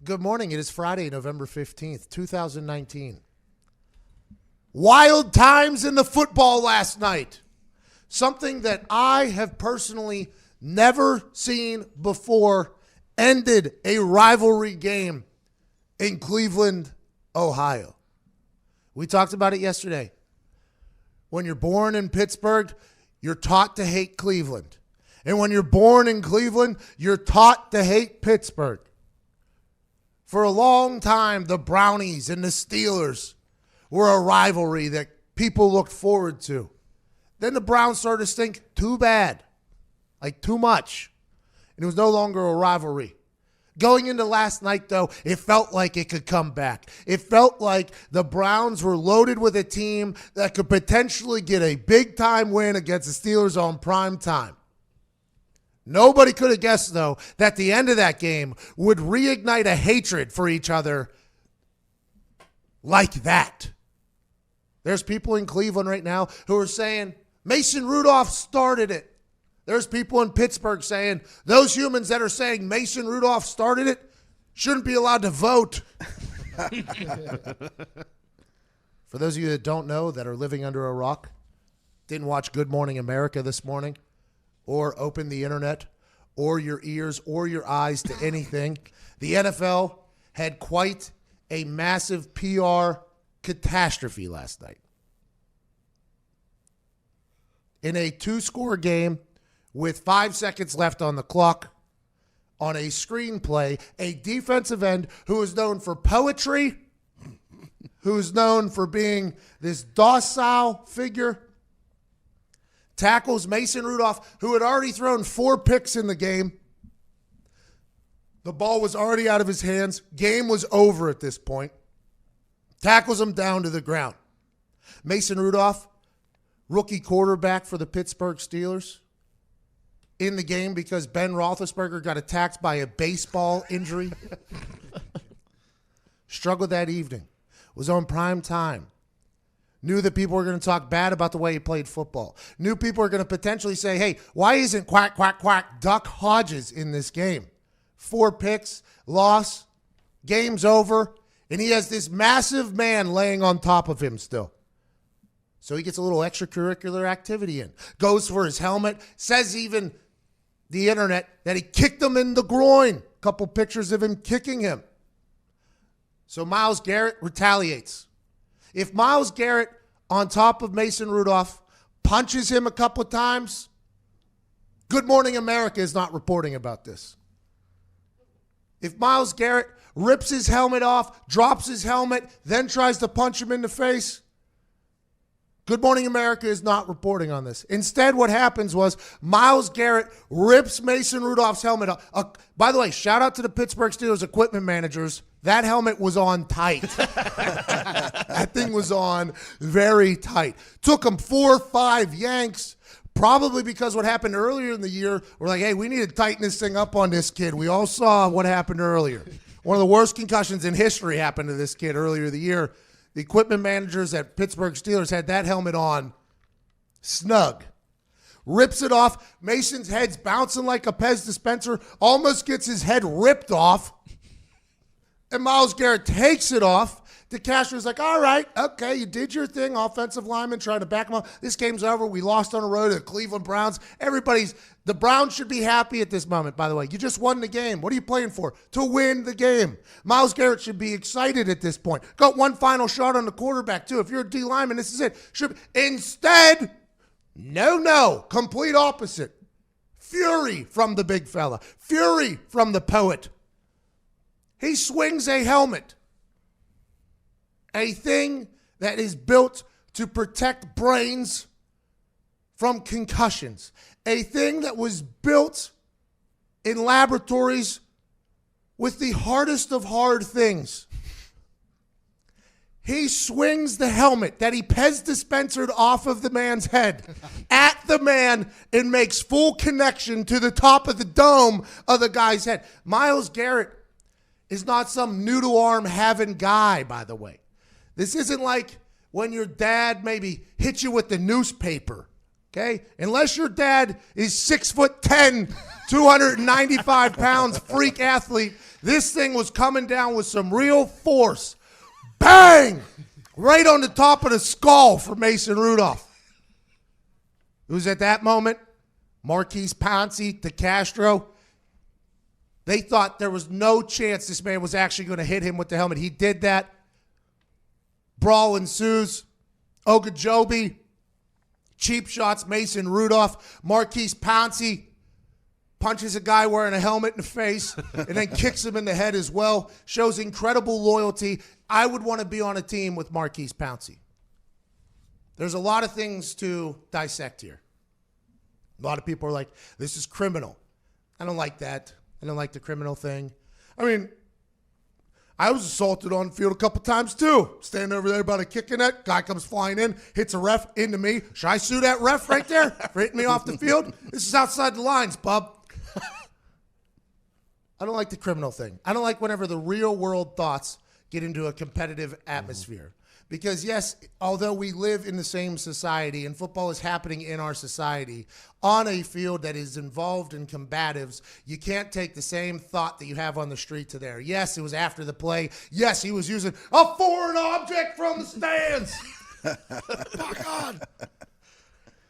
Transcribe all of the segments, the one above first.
Good morning. It is Friday, November 15th, 2019. Wild times in the football last night. Something that I have personally never seen before ended a rivalry game in Cleveland, Ohio. We talked about it yesterday. When you're born in Pittsburgh, you're taught to hate Cleveland. And when you're born in Cleveland, you're taught to hate Pittsburgh. For a long time, the Brownies and the Steelers were a rivalry that people looked forward to. Then the Browns started to stink too bad, like too much. And it was no longer a rivalry. Going into last night, though, it felt like it could come back. It felt like the Browns were loaded with a team that could potentially get a big-time win against the Steelers on prime time. Nobody could have guessed, though, that the end of that game would reignite a hatred for each other like that. There's people in Cleveland right now who are saying, Mason Rudolph started it. There's people in Pittsburgh saying, those humans that are saying Mason Rudolph started it shouldn't be allowed to vote. For those of you that don't know, that are living under a rock, didn't watch Good Morning America this morning, or open the internet, or your ears, or your eyes to anything, the NFL had quite a massive PR catastrophe last night. In a 2-score game with 5 seconds left on the clock, on a screenplay, a defensive end who is known for poetry, who's known for being this docile figure, tackles Mason Rudolph, who had already thrown 4 picks in the game. The ball was already out of his hands. Game was over at this point. Tackles him down to the ground. Mason Rudolph, rookie quarterback for the Pittsburgh Steelers, in the game because Ben Roethlisberger got attacked by a baseball injury. Struggled that evening. Was on prime time. Knew that people were going to talk bad about the way he played football. Knew people were going to potentially say, hey, why isn't quack, quack, quack Duck Hodges in this game? 4 picks, loss, game's over, and he has this massive man laying on top of him still. So he gets a little extracurricular activity in. Goes for his helmet, says even the internet that he kicked him in the groin. Couple pictures of him kicking him. So Myles Garrett retaliates. If Myles Garrett, on top of Mason Rudolph, punches him a couple of times, Good Morning America is not reporting about this. If Myles Garrett rips his helmet off, drops his helmet, then tries to punch him in the face, Good Morning America is not reporting on this. Instead, what happens was Myles Garrett rips Mason Rudolph's helmet off. By the way, shout out to the Pittsburgh Steelers equipment managers. That helmet was on tight. That thing was on very tight. Took him 4 or 5 yanks, probably because what happened earlier in the year, we're like, hey, we need to tighten this thing up on this kid. We all saw what happened earlier. One of the worst concussions in history happened to this kid earlier in the year. The equipment managers at Pittsburgh Steelers had that helmet on snug. Rips it off. Mason's head's bouncing like a Pez dispenser. Almost gets his head ripped off. And Myles Garrett takes it off. DeCastro's like, all right, okay, you did your thing. Offensive lineman trying to back him up. This game's over. We lost on the road to the Cleveland Browns. The Browns should be happy at this moment, by the way. You just won the game. What are you playing for? To win the game. Myles Garrett should be excited at this point. Got one final shot on the quarterback, too. If you're a D lineman, this is it. Instead, no. Complete opposite. Fury from the big fella. Fury from the poet. He swings a helmet. A thing that is built to protect brains from concussions. A thing that was built in laboratories with the hardest of hard things. He swings the helmet that he Pez dispensered off of the man's head at the man and makes full connection to the top of the dome of the guy's head. Myles Garrett is not some noodle-arm having guy, by the way. This isn't like when your dad maybe hit you with the newspaper, okay? Unless your dad is 6'10", 295 pounds, freak athlete, this thing was coming down with some real force. Bang! Right on the top of the skull for Mason Rudolph. It was at that moment, Marquise Pouncey, DeCastro, they thought there was no chance this man was actually going to hit him with the helmet. He did that. Brawl ensues. Ogunjobi, cheap shots, Mason Rudolph. Marquise Pouncey punches a guy wearing a helmet in the face and then kicks him in the head as well. Shows incredible loyalty. I would want to be on a team with Marquise Pouncey. There's a lot of things to dissect here. A lot of people are like, this is criminal. I don't like that. I don't like the criminal thing. I mean, I was assaulted on the field a couple times too. Standing over there about to kick in it. Guy comes flying in, hits a ref into me. Should I sue that ref right there for hitting me off the field? This is outside the lines, bub. I don't like the criminal thing. I don't like whenever the real world thoughts get into a competitive atmosphere. Because yes, although we live in the same society and football is happening in our society, on a field that is involved in combatives, you can't take the same thought that you have on the street to there. Yes, it was after the play. Yes, he was using a foreign object from the stands. Fuck on.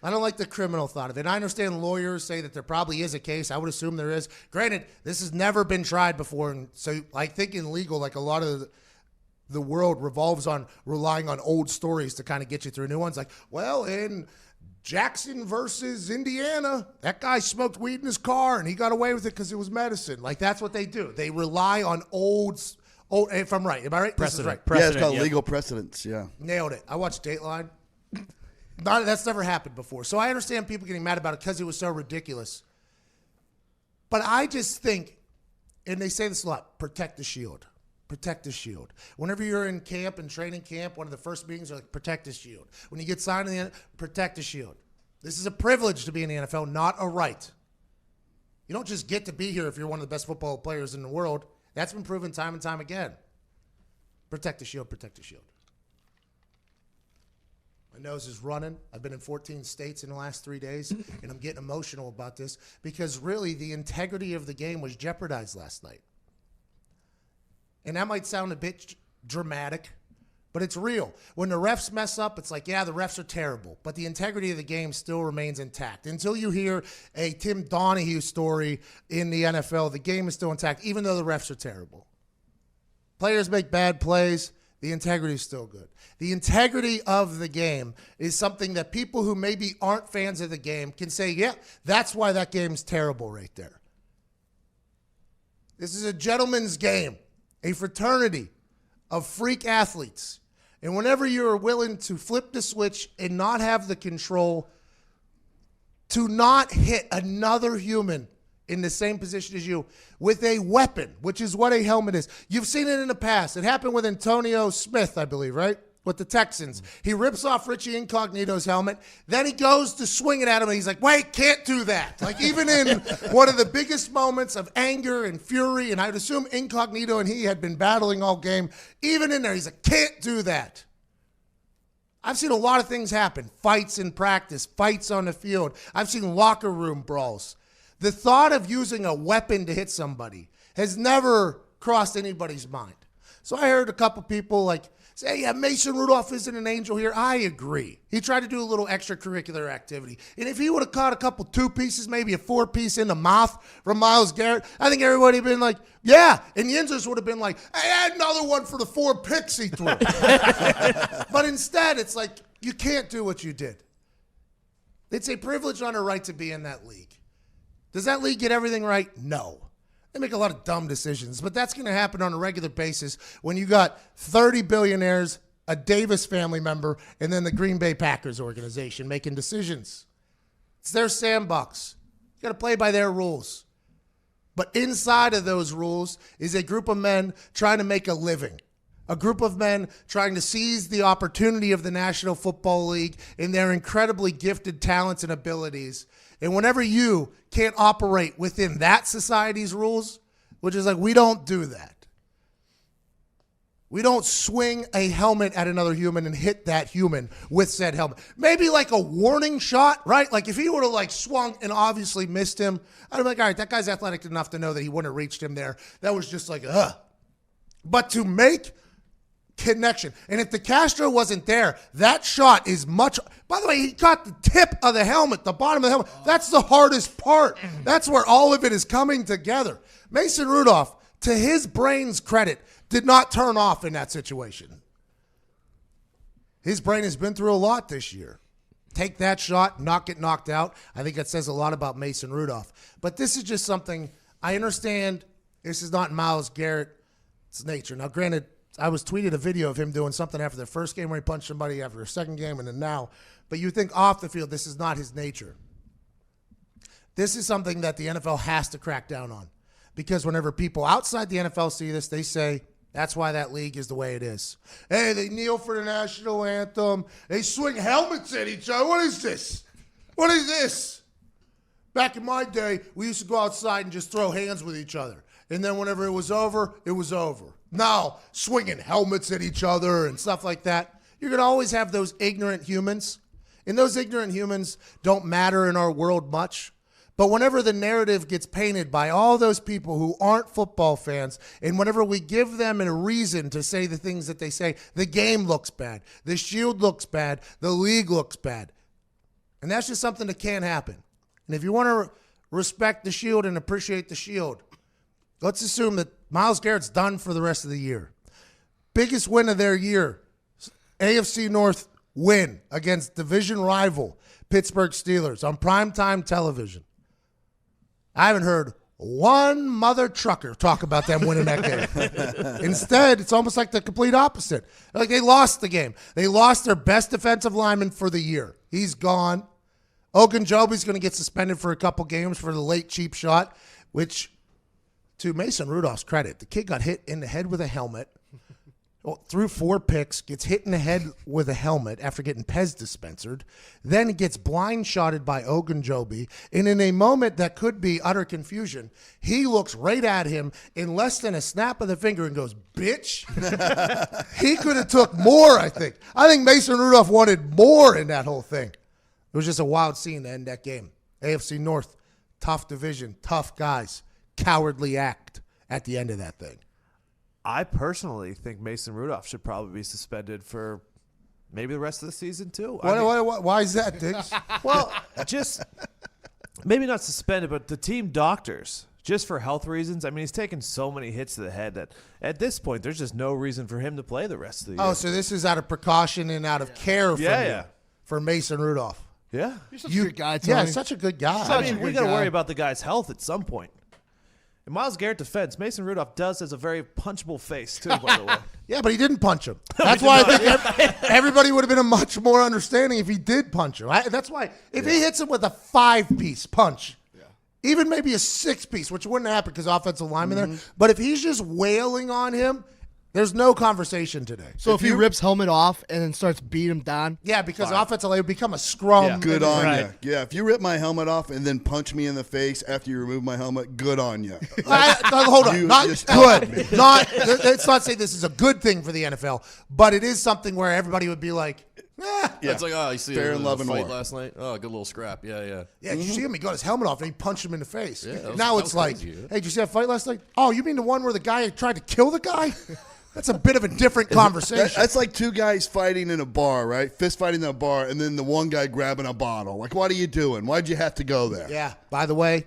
I don't like the criminal thought of it. I understand lawyers say that there probably is a case. I would assume there is. Granted, this has never been tried before. And so I think in legal, like a lot of the world revolves on relying on old stories to kind of get you through new ones. Like, well, in Jackson versus Indiana, that guy smoked weed in his car and he got away with it because it was medicine. Like, that's what they do. They rely on old, if I'm right. Am I right? Precedent. This is right. Precedent, it's called legal precedents, yeah. Nailed it. I watched Dateline. That's never happened before. So I understand people getting mad about it because it was so ridiculous. But I just think, and they say this a lot, protect the shield. Protect the shield. Whenever you're in camp and training camp, one of the first meetings are like, protect the shield. When you get signed in the NFL, protect the shield. This is a privilege to be in the NFL, not a right. You don't just get to be here if you're one of the best football players in the world. That's been proven time and time again. Protect the shield, protect the shield. My nose is running. I've been in 14 states in the last 3 days, and I'm getting emotional about this because really the integrity of the game was jeopardized last night. And that might sound a bit dramatic, but it's real. When the refs mess up, it's like, yeah, the refs are terrible, but the integrity of the game still remains intact. Until you hear a Tim Donahue story in the NFL, the game is still intact, even though the refs are terrible. Players make bad plays. The integrity is still good. The integrity of the game is something that people who maybe aren't fans of the game can say, yeah, that's why that game's terrible right there. This is a gentleman's game, a fraternity of freak athletes. And whenever you're willing to flip the switch and not have the control to not hit another human in the same position as you with a weapon, which is what a helmet is. You've seen it in the past. It happened with Antonio Smith, I believe, right? With the Texans. He rips off Richie Incognito's helmet. Then he goes to swing it at him, and he's like, wait, can't do that. Like, even in one of the biggest moments of anger and fury, and I'd assume Incognito and he had been battling all game, even in there, he's like, can't do that. I've seen a lot of things happen. Fights in practice, fights on the field. I've seen locker room brawls. The thought of using a weapon to hit somebody has never crossed anybody's mind. So I heard a couple people like say, yeah, Mason Rudolph isn't an angel here. I agree. He tried to do a little extracurricular activity. And if he would have caught a couple 2-pieces, maybe a 4-piece in the mouth from Myles Garrett, I think everybody would have been like, yeah. And Yinzers would have been like, hey, add another one for the 4 picks he threw. But instead, it's like, you can't do what you did. It's a privilege and a right to be in that league. Does that league get everything right? No. They make a lot of dumb decisions, but that's going to happen on a regular basis when you got 30 billionaires, a Davis family member, and then the Green Bay Packers organization making decisions. It's their sandbox. You got to play by their rules. But inside of those rules is a group of men trying to make a living. A group of men trying to seize the opportunity of the National Football League in their incredibly gifted talents and abilities. And whenever you can't operate within that society's rules, which is like, we don't do that. We don't swing a helmet at another human and hit that human with said helmet. Maybe like a warning shot, right? Like if he would have like swung and obviously missed him, I'd be like, all right, that guy's athletic enough to know that he wouldn't have reached him there. That was just like, ugh. But to make connection. And if the Castro wasn't there, that shot is much. By the way, he caught the tip of the helmet, the bottom of the helmet. That's the hardest part. That's where all of it is coming together. Mason Rudolph, to his brain's credit, did not turn off in that situation. His brain has been through a lot this year. Take that shot, not get knocked out. I think that says a lot about Mason Rudolph. But this is just something I understand. This is not Myles Garrett's nature. Now, granted, I was tweeted a video of him doing something after their first game where he punched somebody, after their second game, and then now. But you think off the field, this is not his nature. This is something that the NFL has to crack down on. Because whenever people outside the NFL see this, they say, that's why that league is the way it is. Hey, they kneel for the national anthem. They swing helmets at each other. What is this? What is this? Back in my day, we used to go outside and just throw hands with each other. And then whenever it was over, it was over. Now, swinging helmets at each other and stuff like that. You're going to always have those ignorant humans. And those ignorant humans don't matter in our world much. But whenever the narrative gets painted by all those people who aren't football fans, and whenever we give them a reason to say the things that they say, the game looks bad, the shield looks bad, the league looks bad. And that's just something that can't happen. And if you want to respect the shield and appreciate the shield, let's assume that Myles Garrett's done for the rest of the year. biggest win of their year, AFC North win against division rival Pittsburgh Steelers on primetime television. I haven't heard one mother trucker talk about them winning that game. Instead, it's almost like the complete opposite. Like they lost the game. They lost their best defensive lineman for the year. He's gone. Ogunjobi's going to get suspended for a couple games for the late cheap shot, which, to Mason Rudolph's credit, the kid got hit in the head with a helmet, threw 4 picks, gets hit in the head with a helmet after getting Pez dispensered, then gets blind shotted by Ogunjobi, and in a moment that could be utter confusion, he looks right at him in less than a snap of the finger and goes, bitch. He could have took more, I think. I think Mason Rudolph wanted more in that whole thing. It was just a wild scene to end that game. AFC North, tough division, tough guys, cowardly act at the end of that thing. I personally think Mason Rudolph should probably be suspended for maybe the rest of the season too. Why is that, Diggs? Well, just maybe not suspended, but the team doctors, just for health reasons. I mean, he's taken so many hits to the head that at this point, there's just no reason for him to play the rest of the year. Oh, so this is out of precaution and out of care for Mason Rudolph. Yeah. You're such a good guy, Tony. Yeah, such a good guy. I mean, we got to worry about the guy's health at some point. In Myles Garrett's defense, Mason Rudolph has a very punchable face, too, by the way. Yeah, but he didn't punch him. That's why I think everybody would have been a much more understanding if he did punch him. That's why if he hits him with a 5-piece punch, even maybe a 6-piece, which wouldn't happen because offensive lineman there, but if he's just wailing on him, there's no conversation today. So if he rips helmet off and then starts beating him down? Yeah, because offensive line would become a scrum. Yeah. Good on you. Yeah, if you rip my helmet off and then punch me in the face after you remove my helmet, good on you. Hold on. Not good. Let's not say this is a good thing for the NFL, but it is something where everybody would be like, It's like, you see Fair and love and fight war. last night? Oh, good little scrap. Yeah. Yeah, did you see him? He got his helmet off and he punched him in the face. Yeah, now it's like, crazy, hey, did you see that fight last night? Oh, you mean the one where the guy tried to kill the guy? That's a bit of a different conversation. That's like two guys fighting in a bar, right? Fist fighting in a bar, and then the one guy grabbing a bottle. Like, what are you doing? Why'd you have to go there? Yeah, by the way,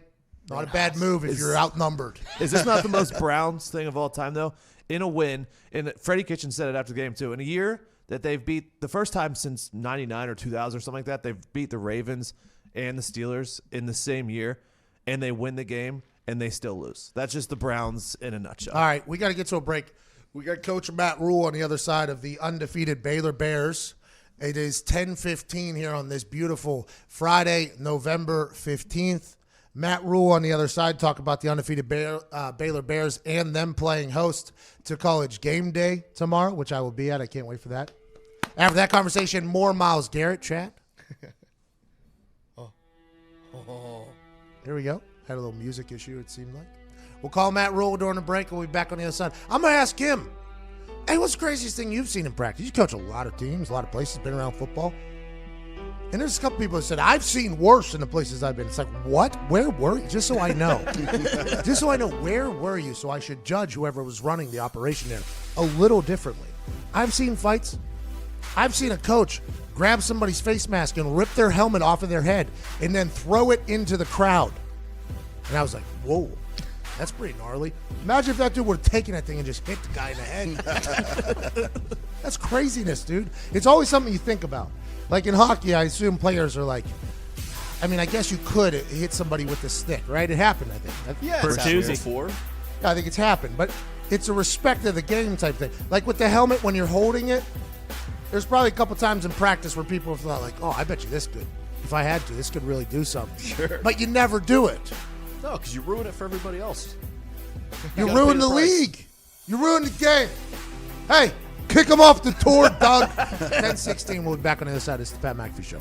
not a bad move if you're outnumbered. Is this not the most Browns thing of all time, though? In a win, and Freddie Kitchen said it after the game, too, in a year that they've beat, the first time since 99 or 2000 or something like that, they've beat the Ravens and the Steelers in the same year, and they win the game, and they still lose. That's just the Browns in a nutshell. All right, we got to get to a break. We got Coach Matt Rule on the other side of the undefeated Baylor Bears. It is 10:15 here on this beautiful Friday, November 15th. Matt Rule on the other side, talk about the undefeated Baylor Bears and them playing host to College Game Day tomorrow, which I will be at. I can't wait for that. After that conversation, more Myles Garrett chat. Here we go. Had a little music issue, it seemed like. We'll call Matt Rule during the break. We'll be back on the other side. I'm going to ask him, hey, what's the craziest thing you've seen in practice? You coach a lot of teams, a lot of places, been around football. And there's a couple people that said, I've seen worse in the places I've been. It's like, what? Where were you? Just so I know. Just so I know, where were you? So I should judge whoever was running the operation there a little differently. I've seen fights. I've seen a coach grab somebody's face mask and rip their helmet off of their head and then throw it into the crowd. And I was like, whoa. That's pretty gnarly. Imagine if that dude would have taken that thing and just hit the guy in the head. That's craziness, dude. It's always something you think about. Like in hockey, I assume players are like, I mean, I guess you could hit somebody with a stick, right? It happened, I think. Yeah, it's happened before. Yeah, I think it's happened. But it's a respect of the game type thing. Like with the helmet, when you're holding it, there's probably a couple times in practice where people have thought like, oh, I bet you this could. If I had to, this could really do something. Sure. But you never do it. No, because you ruin it for everybody else. You ruined the league. You ruined the game. Hey, kick him off the tour, Doug. 10-16, we'll be back on the other side. It's the Pat McAfee Show.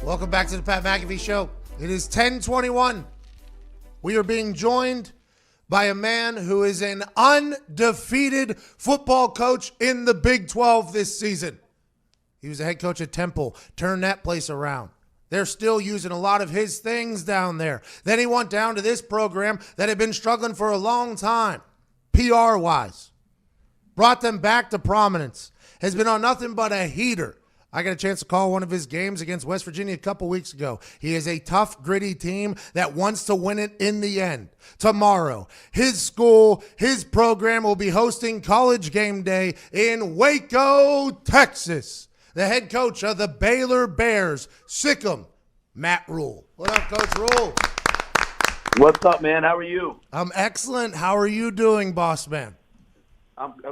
Welcome back to the Pat McAfee Show. It is 10:21. We are being joined by a man who is an undefeated football coach in the Big 12 this season. He was the head coach at Temple, turned that place around. They're still using a lot of his things down there. Then he went down to this program that had been struggling for a long time, PR-wise. Brought them back to prominence. Has been on nothing but a heater. I got a chance to call one of his games against West Virginia a couple weeks ago. He is a tough, gritty team that wants to win it in the end. Tomorrow, his school, his program will be hosting College Game Day in Waco, Texas. The head coach of the Baylor Bears, Sikkim, Matt Rule. What up, Coach Rule? What's up, man? How are you? I'm excellent. How are you doing, boss man?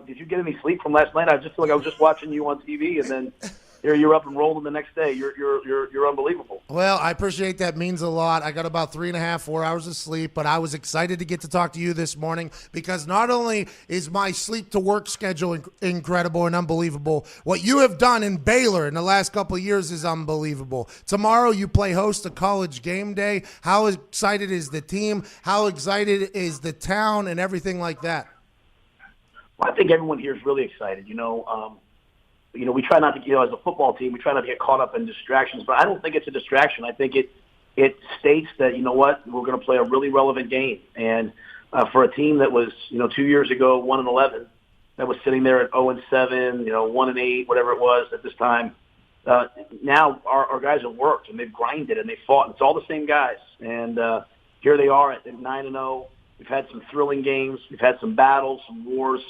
Did you get any sleep from last night? I just feel like I was just watching you on TV, and then here you're up and rolling the next day. You're unbelievable. Well, I appreciate that. Means a lot. I got about 3.5, 4 hours of sleep, but I was excited to get to talk to you this morning because not only is my sleep to work schedule incredible and unbelievable, what you have done in Baylor in the last couple of years is unbelievable. Tomorrow you play host to College Game Day. How excited is the team? How excited is the town and everything like that? Well, I think everyone here is really excited. We try not to, as a football team, we try not to get caught up in distractions, but I don't think it's a distraction. I think it states that, we're going to play a really relevant game. And for a team that was, 2 years ago, 1-11, that was sitting there at 0-7, 1-8, whatever it was at this time, now our guys have worked and they've grinded and they fought. It's all the same guys. And here they are at 9-0. We've had some thrilling games. We've had some battles, some wars.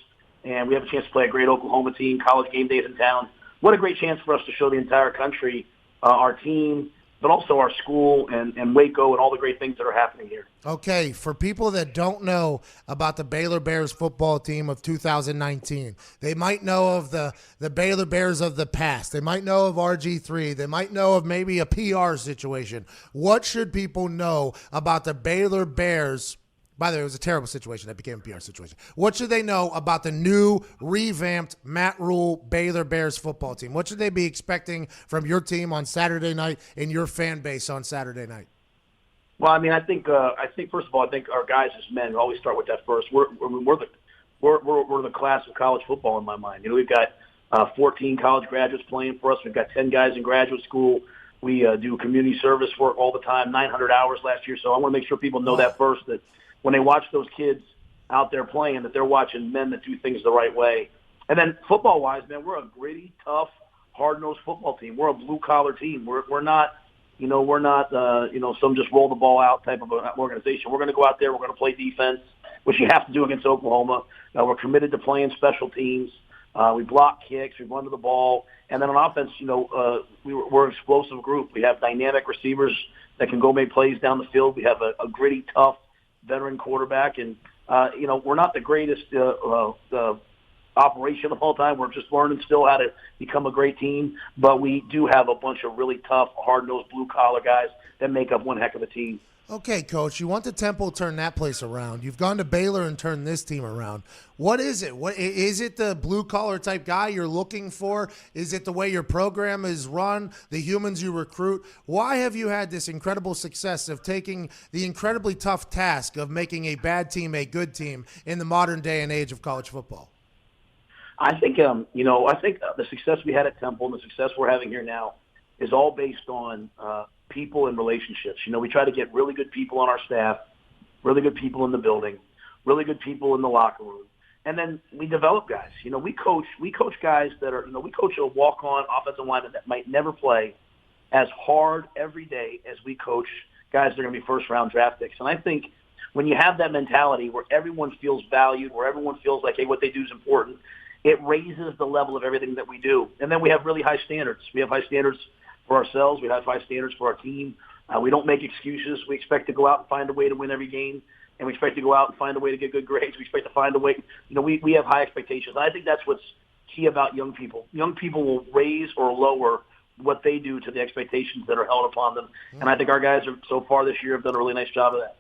And we have a chance to play a great Oklahoma team. College Game Day is in town. What a great chance for us to show the entire country our team, but also our school and Waco and all the great things that are happening here. Okay, for people that don't know about the Baylor Bears football team of 2019, they might know of the Baylor Bears of the past. They might know of RG3. They might know of maybe a PR situation. What should people know about the Baylor Bears? By the way, it was a terrible situation that became a PR situation. What should they know about the new, revamped Matt Rule Baylor Bears football team? What should they be expecting from your team on Saturday night and your fan base on Saturday night? Well, I think first of all, I think our guys as men always start with that first. We're the class of college football in my mind. We've got 14 college graduates playing for us. We've got 10 guys in graduate school. We do community service work all the time, 900 hours last year. So I want to make sure people know that first, that when they watch those kids out there playing, that they're watching men that do things the right way. And then football-wise, man, we're a gritty, tough, hard-nosed football team. We're a blue-collar team. We're not some just roll the ball out type of an organization. We're going to go out there. We're going to play defense, which you have to do against Oklahoma. We're committed to playing special teams. We block kicks. We run to the ball. And then on offense, we're an explosive group. We have dynamic receivers that can go make plays down the field. We have a gritty, tough, veteran quarterback, and we're not the greatest operation of all time. We're just learning still how to become a great team, but we do have a bunch of really tough, hard-nosed, blue-collar guys that make up one heck of a team. Okay, Coach, you want the Temple to turn that place around. You've gone to Baylor and turned this team around. What is it? What is it? The blue-collar type guy you're looking for? Is it the way your program is run, the humans you recruit? Why have you had this incredible success of taking the incredibly tough task of making a bad team a good team in the modern day and age of college football? I think, the success we had at Temple and the success we're having here now is all based on people and relationships. We try to get really good people on our staff, really good people in the building, really good people in the locker room. And then we develop guys. We coach guys that are, we coach a walk-on offensive lineman that might never play as hard every day as we coach guys that are going to be first-round draft picks. And I think when you have that mentality where everyone feels valued, where everyone feels like, hey, what they do is important, it raises the level of everything that we do. And then we have really high standards. We have high standards for ourselves. We have high standards for our team. We don't make excuses. We expect to go out and find a way to win every game, and we expect to go out and find a way to get good grades. We expect to find a way. We have high expectations. And I think that's what's key about young people. Young people will raise or lower what they do to the expectations that are held upon them. And I think our guys so far this year have done a really nice job of that.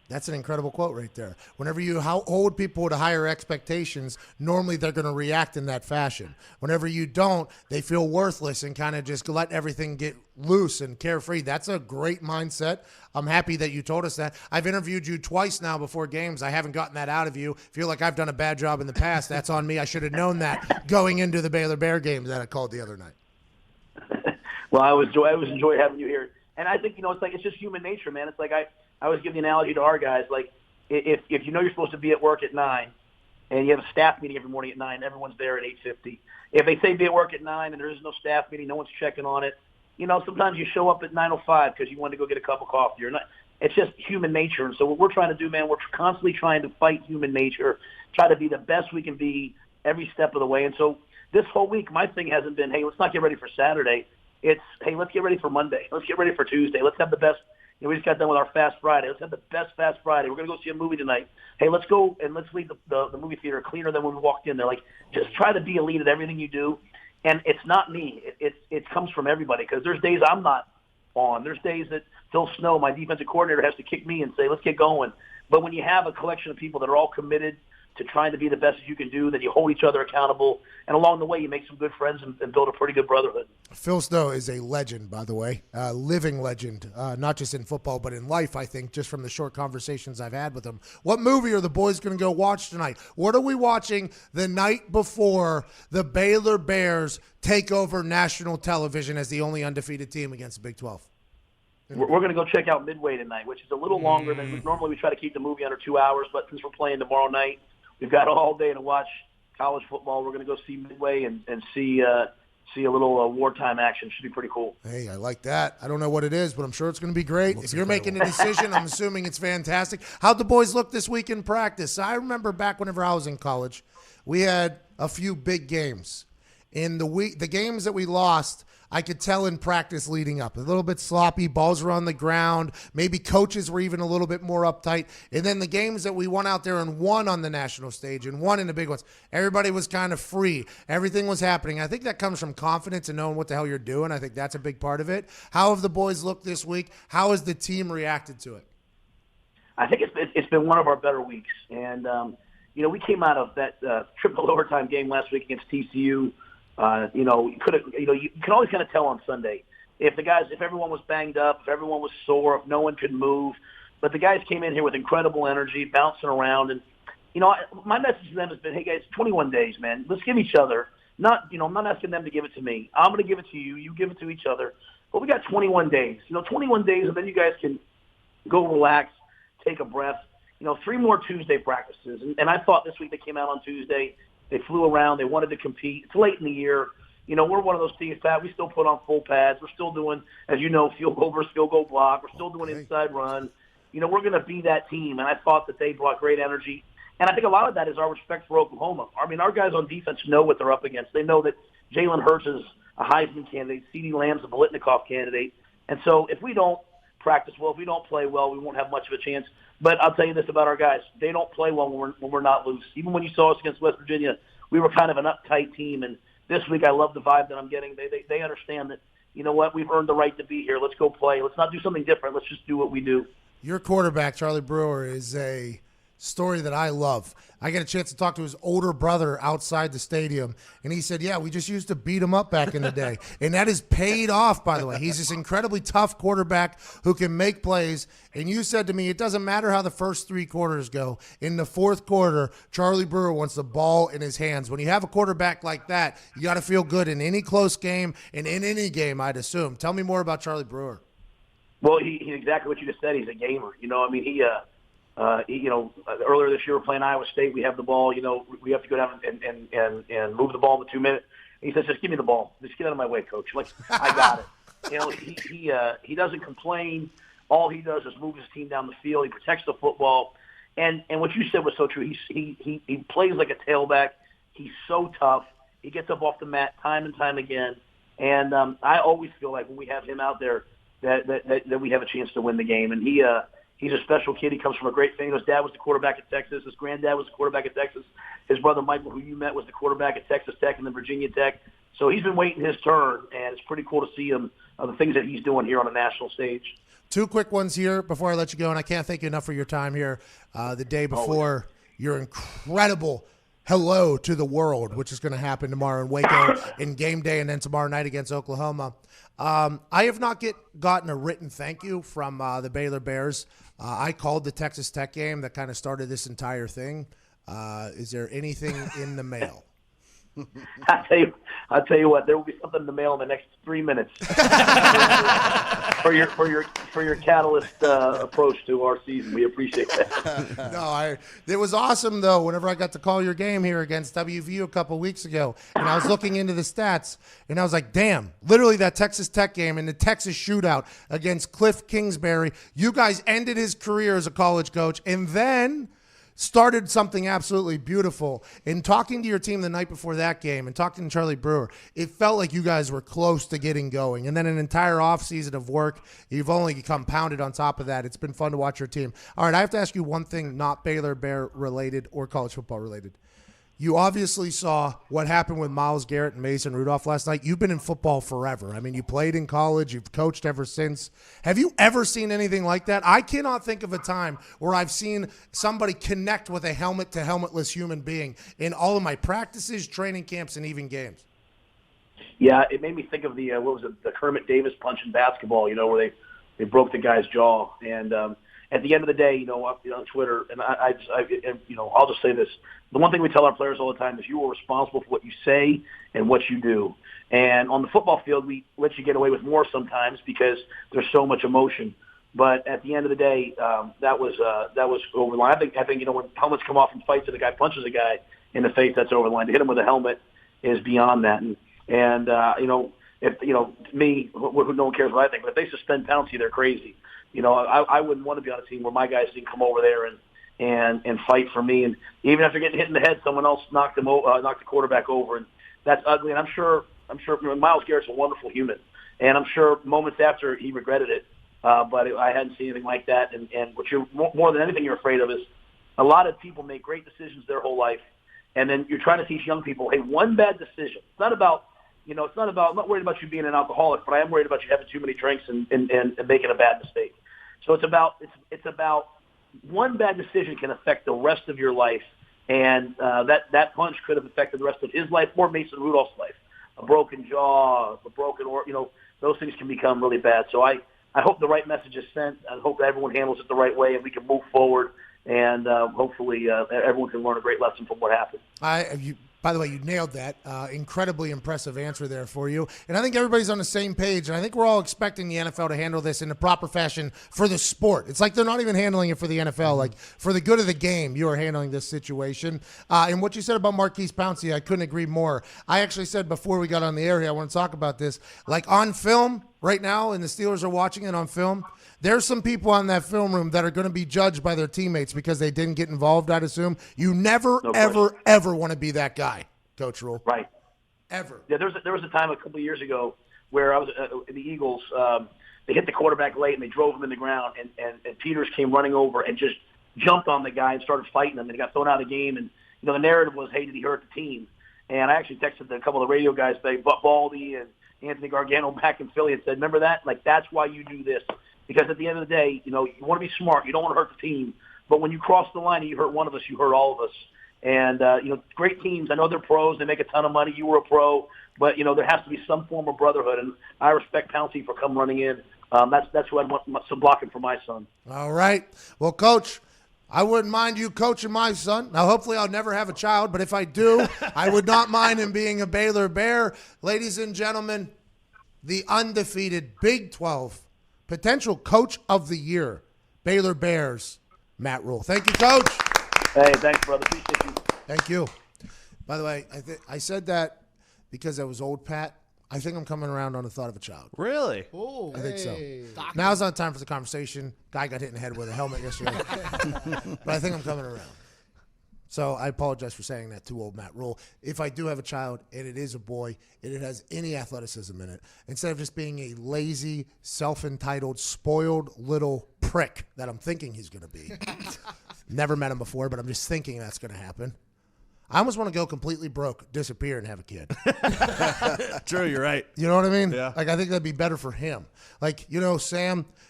That's an incredible quote right there. Whenever you hold people to higher expectations, normally they're going to react in that fashion. Whenever you don't, they feel worthless and kind of just let everything get loose and carefree. That's a great mindset. I'm happy that you told us that. I've interviewed you twice now before games. I haven't gotten that out of you. Feel like I've done a bad job in the past. That's on me. I should have known that going into the Baylor Bear game that I called the other night. Well, I always enjoy having you here. And I think, it's just human nature, man. It's like I always give the analogy to our guys, like if you know you're supposed to be at work at 9 and you have a staff meeting every morning at 9, everyone's there at 8:50. If they say be at work at 9 and there is no staff meeting, no one's checking on it, sometimes you show up at 9:05 because you want to go get a cup of coffee or not. It's just human nature. And so what we're trying to do, man, we're constantly trying to fight human nature, try to be the best we can be every step of the way. And so this whole week, my thing hasn't been, hey, let's not get ready for Saturday. It's, hey, let's get ready for Monday. Let's get ready for Tuesday. Let's have the best. We just got done with our Fast Friday. Let's have the best Fast Friday. We're going to go see a movie tonight. Hey, let's go and let's leave the movie theater cleaner than when we walked in there. Like, just try to be a lead at everything you do. And it's not me. It comes from everybody because there's days I'm not on. There's days that Phil Snow, my defensive coordinator, has to kick me and say, let's get going. But when you have a collection of people that are all committed to trying to be the best that you can do, then you hold each other accountable, and along the way you make some good friends and build a pretty good brotherhood. Phil Snow is a legend, by the way, living legend, not just in football but in life, I think, just from the short conversations I've had with him. What movie are the boys going to go watch tonight? What are we watching the night before the Baylor Bears take over national television as the only undefeated team against the Big 12? We're going to go check out Midway tonight, which is a little longer than normally we try to keep the movie under 2 hours, but since we're playing tomorrow night, we've got all day to watch college football. We're going to go see Midway and see a little wartime action. Should be pretty cool. Hey, I like that. I don't know what it is, but I'm sure it's going to be great. If you're making a decision, I'm assuming it's fantastic. How'd the boys look this week in practice? I remember back whenever I was in college, we had a few big games. In the games that we lost, I could tell in practice leading up. A little bit sloppy, balls were on the ground. Maybe coaches were even a little bit more uptight. And then the games that we won out there and won on the national stage and won in the big ones, everybody was kind of free. Everything was happening. I think that comes from confidence and knowing what the hell you're doing. I think that's a big part of it. How have the boys looked this week? How has the team reacted to it? I think it's been one of our better weeks. And, we came out of that triple overtime game last week against TCU. You can always kind of tell on Sunday if everyone was banged up, if everyone was sore, if no one could move. But the guys came in here with incredible energy, bouncing around. And, my message to them has been, hey, guys, 21 days, man. Let's give each other. I'm not asking them to give it to me. I'm going to give it to you. You give it to each other. But we got 21 days. 21 days, and then you guys can go relax, take a breath. 3 more Tuesday practices. And I thought this week they came out on Tuesday. They flew around. They wanted to compete. It's late in the year. We're one of those teams, Pat. We still put on full pads. We're still doing, as you know, field goal versus field goal block. We're still doing inside run. We're going to be that team. And I thought that they brought great energy. And I think a lot of that is our respect for Oklahoma. I mean, our guys on defense know what they're up against. They know that Jalen Hurts is a Heisman candidate. CeeDee Lamb's a Biletnikoff candidate. And so if we don't practice well, if we don't play well, we won't have much of a chance. But I'll tell you this about our guys. They don't play well when we're not loose. Even when you saw us against West Virginia, we were kind of an uptight team. And this week I love the vibe that I'm getting. They understand that, you know what, we've earned the right to be here. Let's go play. Let's not do something different. Let's just do what we do. Your quarterback, Charlie Brewer, is a story that I love. I got a chance to talk to his older brother outside the stadium, and he said, yeah, we just used to beat him up back in the day. And that has paid off, by the way. He's this incredibly tough quarterback who can make plays. And you said to me, it doesn't matter how the first 3 quarters go. In the fourth quarter, Charlie Brewer wants the ball in his hands. When you have a quarterback like that, you got to feel good in any close game and in any game, I'd assume. Tell me more about Charlie Brewer. Well, he's exactly what you just said. He's a gamer. Earlier this year we're playing Iowa State. We have the ball. We have to go down and move the ball in the 2 minutes. He says, "Just give me the ball. Just get out of my way, coach. Like I got it." He doesn't complain. All he does is move his team down the field. He protects the football. And what you said was so true. He plays like a tailback. He's so tough. He gets up off the mat time and time again. And I always feel like when we have him out there that we have a chance to win the game. And he's a special kid. He comes from a great family. His dad was the quarterback at Texas. His granddad was the quarterback at Texas. His brother Michael, who you met, was the quarterback at Texas Tech and then Virginia Tech. So he's been waiting his turn, and it's pretty cool to see him, the things that he's doing here on a national stage. Two quick ones here before I let you go, and I can't thank you enough for your time here the day before your incredible hello to the world, which is going to happen tomorrow in Waco in game day and then tomorrow night against Oklahoma. I have not gotten a written thank you from the Baylor Bears. I called the Texas Tech game that kind of started this entire thing. Is there anything in the mail? I'll tell you what, there will be something in the mail in the next 3 minutes for your catalyst approach to our season. We appreciate that. No, it was awesome though. Whenever I got to call your game here against WVU a couple weeks ago, and I was looking into the stats, and I was like, damn, literally that Texas Tech game and the Texas shootout against Cliff Kingsbury, you guys ended his career as a college coach, and then started something absolutely beautiful. In talking to your team the night before that game and talking to Charlie Brewer, it felt like you guys were close to getting going. And then an entire offseason of work, you've only compounded on top of that. It's been fun to watch your team. All right, I have to ask you one thing, not Baylor Bear related or college football related. You obviously saw what happened with Myles Garrett and Mason Rudolph last night. You've been in football forever. I mean, you played in college. You've coached ever since. Have you ever seen anything like that? I cannot think of a time where I've seen somebody connect with a helmet-to-helmetless human being in all of my practices, training camps, and even games. Yeah, it made me think of the the Kermit Davis punch in basketball, where they broke the guy's jaw. And at the end of the day, on Twitter, and I'll just say this. The one thing we tell our players all the time is you are responsible for what you say and what you do. And on the football field, we let you get away with more sometimes because there's so much emotion. But at the end of the day, that was over the line. I think when helmets come off in fights and a guy punches a guy in the face, that's over the line. To hit him with a helmet is beyond that. And if to me, who no one cares what I think, but if they suspend Pouncey, they're crazy. I wouldn't want to be on a team where my guys didn't come over there and fight for me. And even after getting hit in the head, someone else knocked the quarterback over, and that's ugly. And I'm sure Myles Garrett's a wonderful human, and I'm sure moments after he regretted it. But I hadn't seen anything like that. And what you're more than anything you're afraid of is a lot of people make great decisions their whole life, and then you're trying to teach young people, hey, one bad decision. It's not about I'm not worried about you being an alcoholic, but I am worried about you having too many drinks and making a bad mistake. So it's about one bad decision can affect the rest of your life, and that punch could have affected the rest of his life or Mason Rudolph's life. A broken jaw, those things can become really bad. So I hope the right message is sent. I hope everyone handles it the right way, and we can move forward, and hopefully everyone can learn a great lesson from what happened. By the way, you nailed that. Incredibly impressive answer there for you. And I think everybody's on the same page, and I think we're all expecting the NFL to handle this in the proper fashion for the sport. It's like they're not even handling it for the NFL. Like, for the good of the game, you are handling this situation. And what you said about Marquise Pouncey, I couldn't agree more. I actually said before we got on the air here, I want to talk about this. Like, on film right now, and the Steelers are watching it on film, there's some people on that film room that are going to be judged by their teammates because they didn't get involved, I'd assume. You never, ever want to be that guy, Coach Rule. Right. Ever. Yeah, there was a time a couple of years ago where I was the Eagles. They hit the quarterback late and they drove him in the ground, and Peters came running over and just jumped on the guy and started fighting him, and he got thrown out of the game. And the narrative was, hey, did he hurt the team? And I actually texted a couple of the radio guys, Baldy and Anthony Gargano back in Philly, and said, remember that? Like, that's why you do this. Because at the end of the day, you want to be smart. You don't want to hurt the team. But when you cross the line and you hurt one of us, you hurt all of us. And, great teams, I know they're pros. They make a ton of money. You were a pro. But, there has to be some form of brotherhood. And I respect Pouncey for coming running in. That's who I'd want some blocking for my son. All right. Well, Coach, I wouldn't mind you coaching my son. Now, hopefully I'll never have a child. But if I do, I would not mind him being a Baylor Bear. Ladies and gentlemen, the undefeated Big 12 potential Coach of the Year, Baylor Bears, Matt Rule. Thank you, Coach. Hey, thanks, brother. Appreciate you. Thank you. By the way, I said that because I was old, Pat. I think I'm coming around on the thought of a child. Really? Oh, I think so. Now's not time for the conversation. Guy got hit in the head with a helmet yesterday. But I think I'm coming around. So I apologize for saying that to old Matt Rule. If I do have a child and it is a boy and it has any athleticism in it, instead of just being a lazy, self-entitled, spoiled little prick that I'm thinking he's going to be. Never met him before, but I'm just thinking that's going to happen. I almost want to go completely broke, disappear, and have a kid. True, you're right. You know what I mean? Yeah. Like, I think that'd be better for him. Like,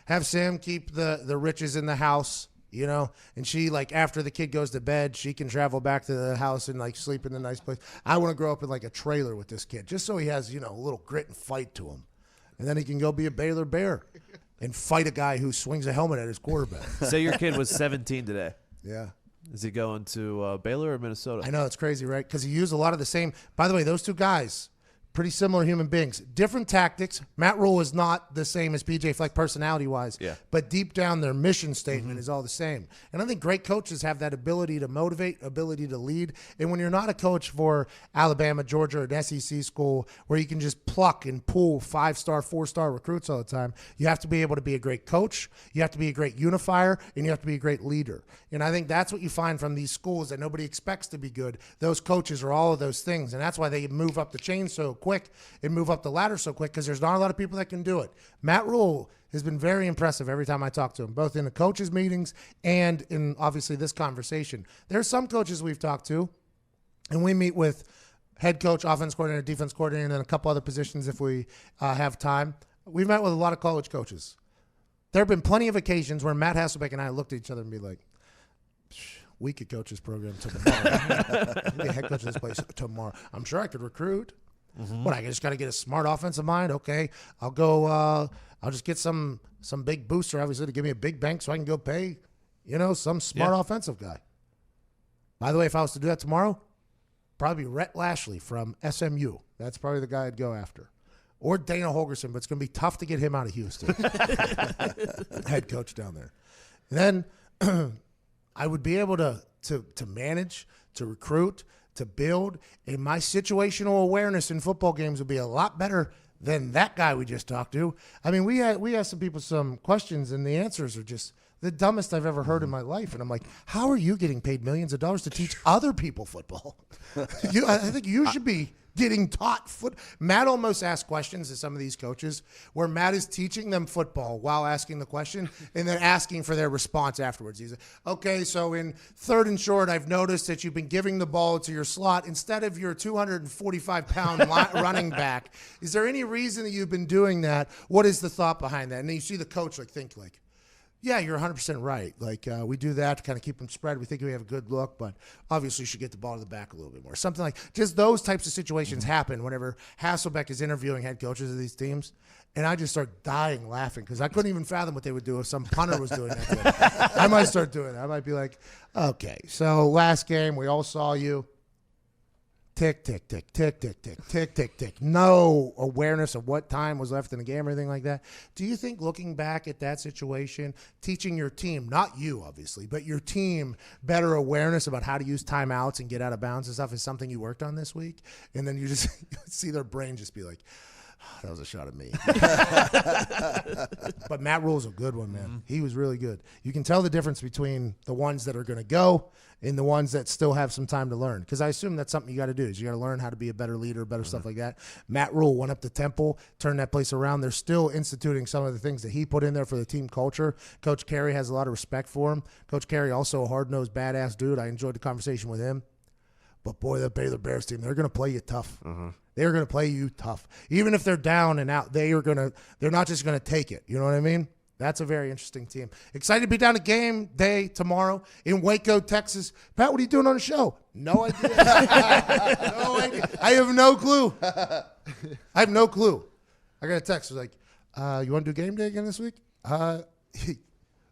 have Sam keep the riches in the house, and she, like, after the kid goes to bed, she can travel back to the house and, like, sleep in a nice place. I want to grow up in, like, a trailer with this kid, just so he has, a little grit and fight to him. And then he can go be a Baylor Bear and fight a guy who swings a helmet at his quarterback. Say your kid was 17 today. Yeah. Is he going to Baylor or Minnesota? I know, it's crazy, right? Because he used a lot of the same. By the way, those two guys, pretty similar human beings. Different tactics. Matt Rule is not the same as PJ Fleck personality-wise. Yeah. But deep down, their mission statement is all the same. And I think great coaches have that ability to motivate, ability to lead. And when you're not a coach for Alabama, Georgia, or an SEC school where you can just pluck and pull 5-star, 4-star recruits all the time, you have to be able to be a great coach, you have to be a great unifier, and you have to be a great leader. And I think that's what you find from these schools that nobody expects to be good. Those coaches are all of those things. And that's why they move up the chain so quick and move up the ladder so quick, because there's not a lot of people that can do it. Matt Rule has been very impressive every time I talk to him, both in the coaches' meetings and in, obviously, this conversation. There's some coaches we've talked to, and we meet with head coach, offense coordinator, defense coordinator, and then a couple other positions if we have time. We've met with a lot of college coaches. There have been plenty of occasions where Matt Hasselbeck and I looked at each other and be like, we could coach this program tomorrow. Be a head coach of this place tomorrow. I'm sure I could recruit. But I just got to get a smart offensive mind. Okay, I'll go. I'll just get some big booster, obviously, to give me a big bank so I can go pay, some smart offensive guy. By the way, if I was to do that tomorrow, probably Rhett Lashley from SMU. That's probably the guy I'd go after. Or Dana Holgerson, but it's going to be tough to get him out of Houston. Head coach down there. And then I would be able to manage, to recruit, to build, and my situational awareness in football games would be a lot better than that guy we just talked to. I mean, we asked some people some questions, and the answers are just the dumbest I've ever heard in my life. And I'm like, how are you getting paid millions of dollars to teach other people football? I think you should be getting taught Matt almost asked questions to some of these coaches where Matt is teaching them football while asking the question and then asking for their response afterwards. He's like, okay, so in 3rd and short, I've noticed that you've been giving the ball to your slot instead of your 245-pound running back. Is there any reason that you've been doing that? What is the thought behind that? And then you see the coach think yeah, you're 100% right. Like, we do that to kind of keep them spread. We think we have a good look, but obviously you should get the ball to the back a little bit more. Something like just those types of situations happen whenever Hasselbeck is interviewing head coaches of these teams. And I just start dying laughing because I couldn't even fathom what they would do if some punter was doing that. I might start doing that. I might be like, okay, so last game we all saw you. Tick, tick, tick, tick, tick, tick, tick, tick, tick. No awareness of what time was left in the game or anything like that. Do you think looking back at that situation, teaching your team, not you obviously, but your team better awareness about how to use timeouts and get out of bounds and stuff is something you worked on this week? And then you just see their brain just be like, oh, that was a shot at me. But Matt Rule's a good one, man. He was really good. You can tell the difference between the ones that are going to go and the ones that still have some time to learn. Because I assume that's something you got to do is you got to learn how to be a better leader, better stuff like that. Matt Rule went up to Temple, turned that place around. They're still instituting some of the things that he put in there for the team culture. Coach Carey has a lot of respect for him. Coach Carey also a hard-nosed, badass dude. I enjoyed the conversation with him. But, boy, the Baylor Bears team, they're going to play you tough. They're going to play you tough. Even if they're down and out, they're not just going to take it. You know what I mean? That's a very interesting team. Excited to be down at game day tomorrow in Waco, Texas. Pat, what are you doing on the show? No idea. No idea. I have no clue. I got a text. It was like, you want to do game day again this week? The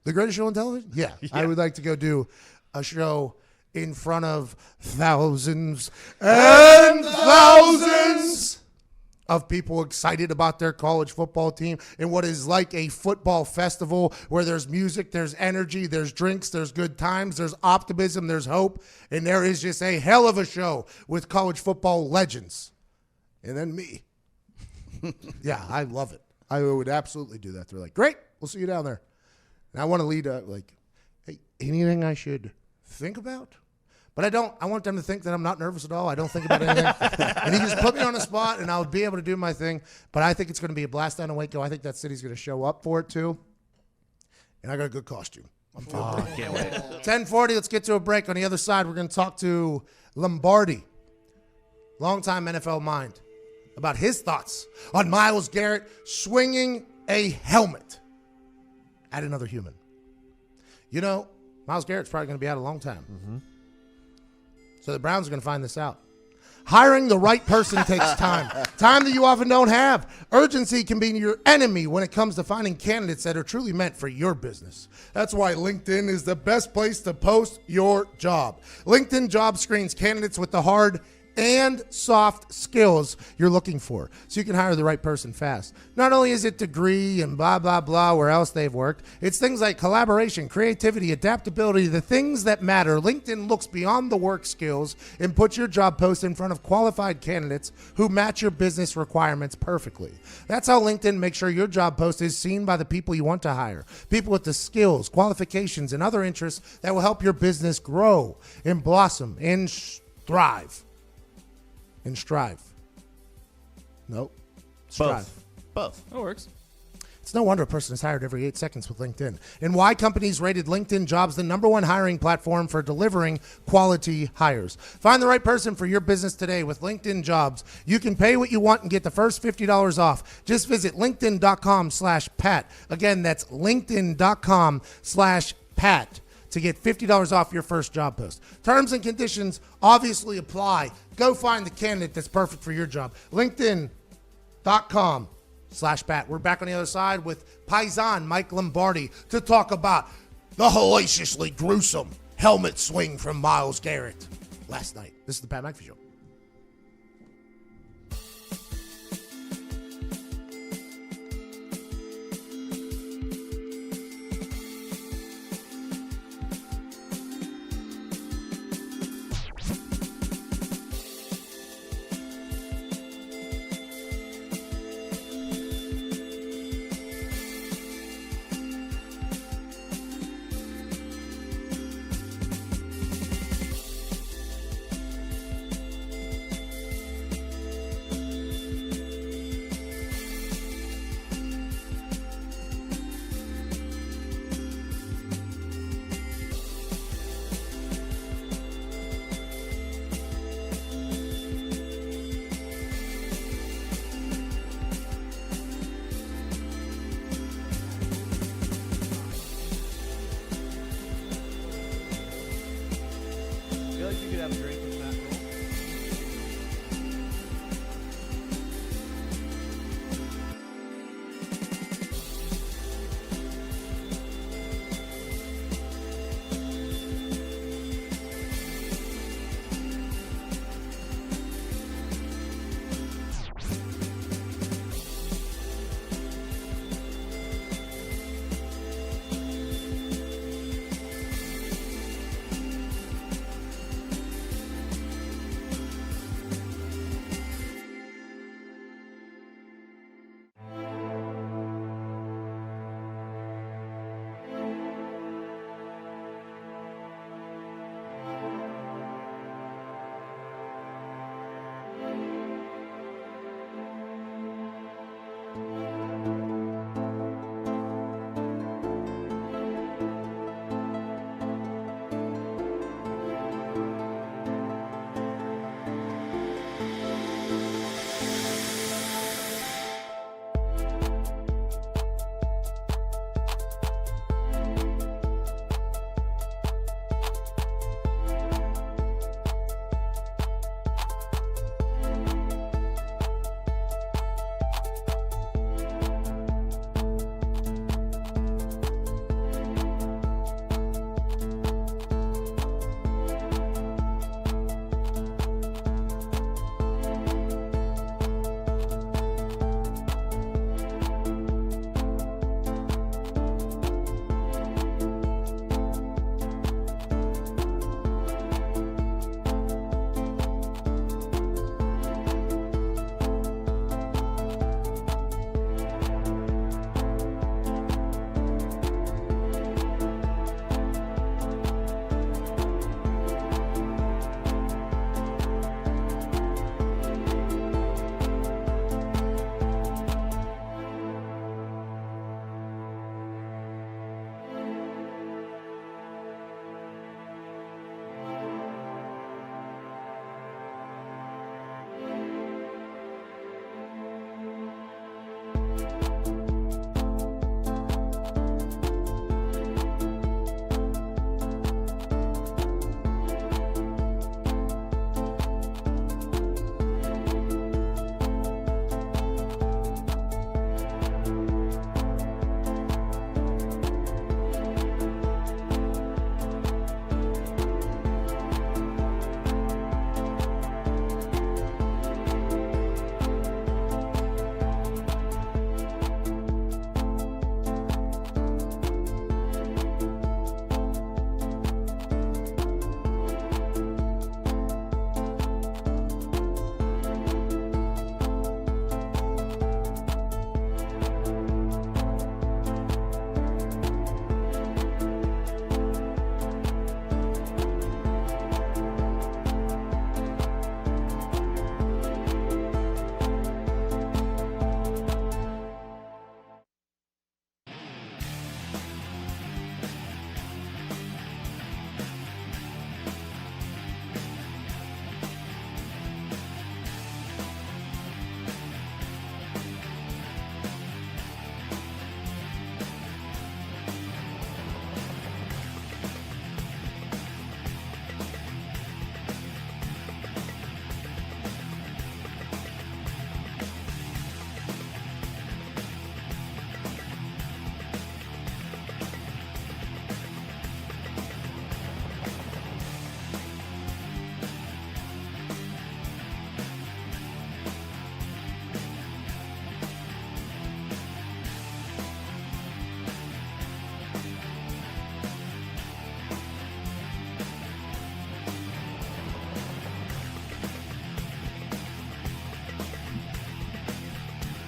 greatest show on television? Yeah. I would like to go do a show in front of thousands and thousands of people excited about their college football team and what is like a football festival where there's music, there's energy, there's drinks, there's good times, there's optimism, there's hope, and there is just a hell of a show with college football legends. And then me. Yeah, I love it. I would absolutely do that. They're like, great, we'll see you down there. And I want to lead hey, anything I should think about? But I don't. I want them to think that I'm not nervous at all. I don't think about anything. And he just put me on the spot, and I'll be able to do my thing. But I think it's going to be a blast down in Waco. I think that city's going to show up for it, too. And I got a good costume. I'm feeling Can't wait. 10:40, let's get to a break. On the other side, we're going to talk to Lombardi, longtime NFL mind, about his thoughts on Myles Garrett swinging a helmet at another human. You know, Myles Garrett's probably going to be out a long time. Mm-hmm. So the Browns are going to find this out. Hiring the right person takes time. Time that you often don't have. Urgency can be your enemy when it comes to finding candidates that are truly meant for your business. That's why LinkedIn is the best place to post your job. LinkedIn job screens candidates with the hard and soft skills you're looking for, so you can hire the right person fast. Not only is it degree and blah, blah, blah, where else they've worked, it's things like collaboration, creativity, adaptability, the things that matter. LinkedIn looks beyond the work skills and puts your job post in front of qualified candidates who match your business requirements perfectly. That's how LinkedIn makes sure your job post is seen by the people you want to hire, people with the skills, qualifications, and other interests that will help your business grow and blossom and thrive. And strive. Nope. Strive. Both. That works. It's no wonder a person is hired every 8 seconds with LinkedIn. And why companies rated LinkedIn Jobs the #1 hiring platform for delivering quality hires. Find the right person for your business today with LinkedIn Jobs. You can pay what you want and get the first $50 off. Just visit linkedin.com/Pat. Again, that's linkedin.com/Pat. to get $50 off your first job post. Terms and conditions obviously apply. Go find the candidate that's perfect for your job. LinkedIn.com/Pat. We're back on the other side with Paisan Mike Lombardi to talk about the hellaciously gruesome helmet swing from Myles Garrett last night. This is the Pat McAfee Show.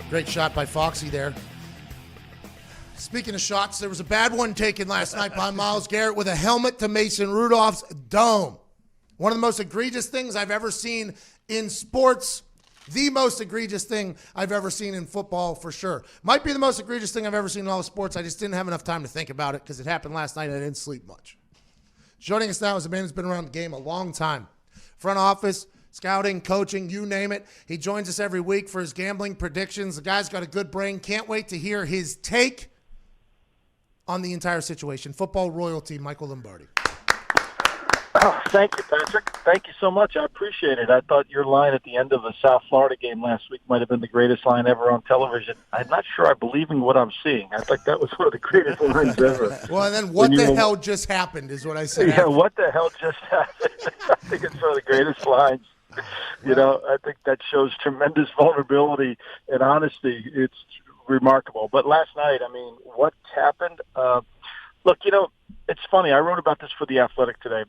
Great shot by Foxy there. Speaking of shots, there was a bad one taken last night by Myles Garrett with a helmet to Mason Rudolph's dome. One of the most egregious things I've ever seen in sports. The most egregious thing I've ever seen in football, for sure. Might be the most egregious thing I've ever seen in all of sports. I just didn't have enough time to think about it because it happened last night and I didn't sleep much. Joining us now is a man who's been around the game a long time. Front office, scouting, coaching, you name it. He joins us every week for his gambling predictions. The guy's got a good brain. Can't wait to hear his take on the entire situation. Football royalty, Michael Lombardi. Oh, thank you, Patrick. Thank you so much. I appreciate it. I thought your line at the end of the South Florida game last week might have been the greatest line ever on television. I'm not sure I believe in what I'm seeing. I think that was one of the greatest lines ever. Well, and then what the hell just happened is what I said. Yeah, what the hell just happened? I think it's one of the greatest lines. I think that shows tremendous vulnerability and honesty. It's remarkable. But last night, what happened? Look, it's funny. I wrote about this for The Athletic today.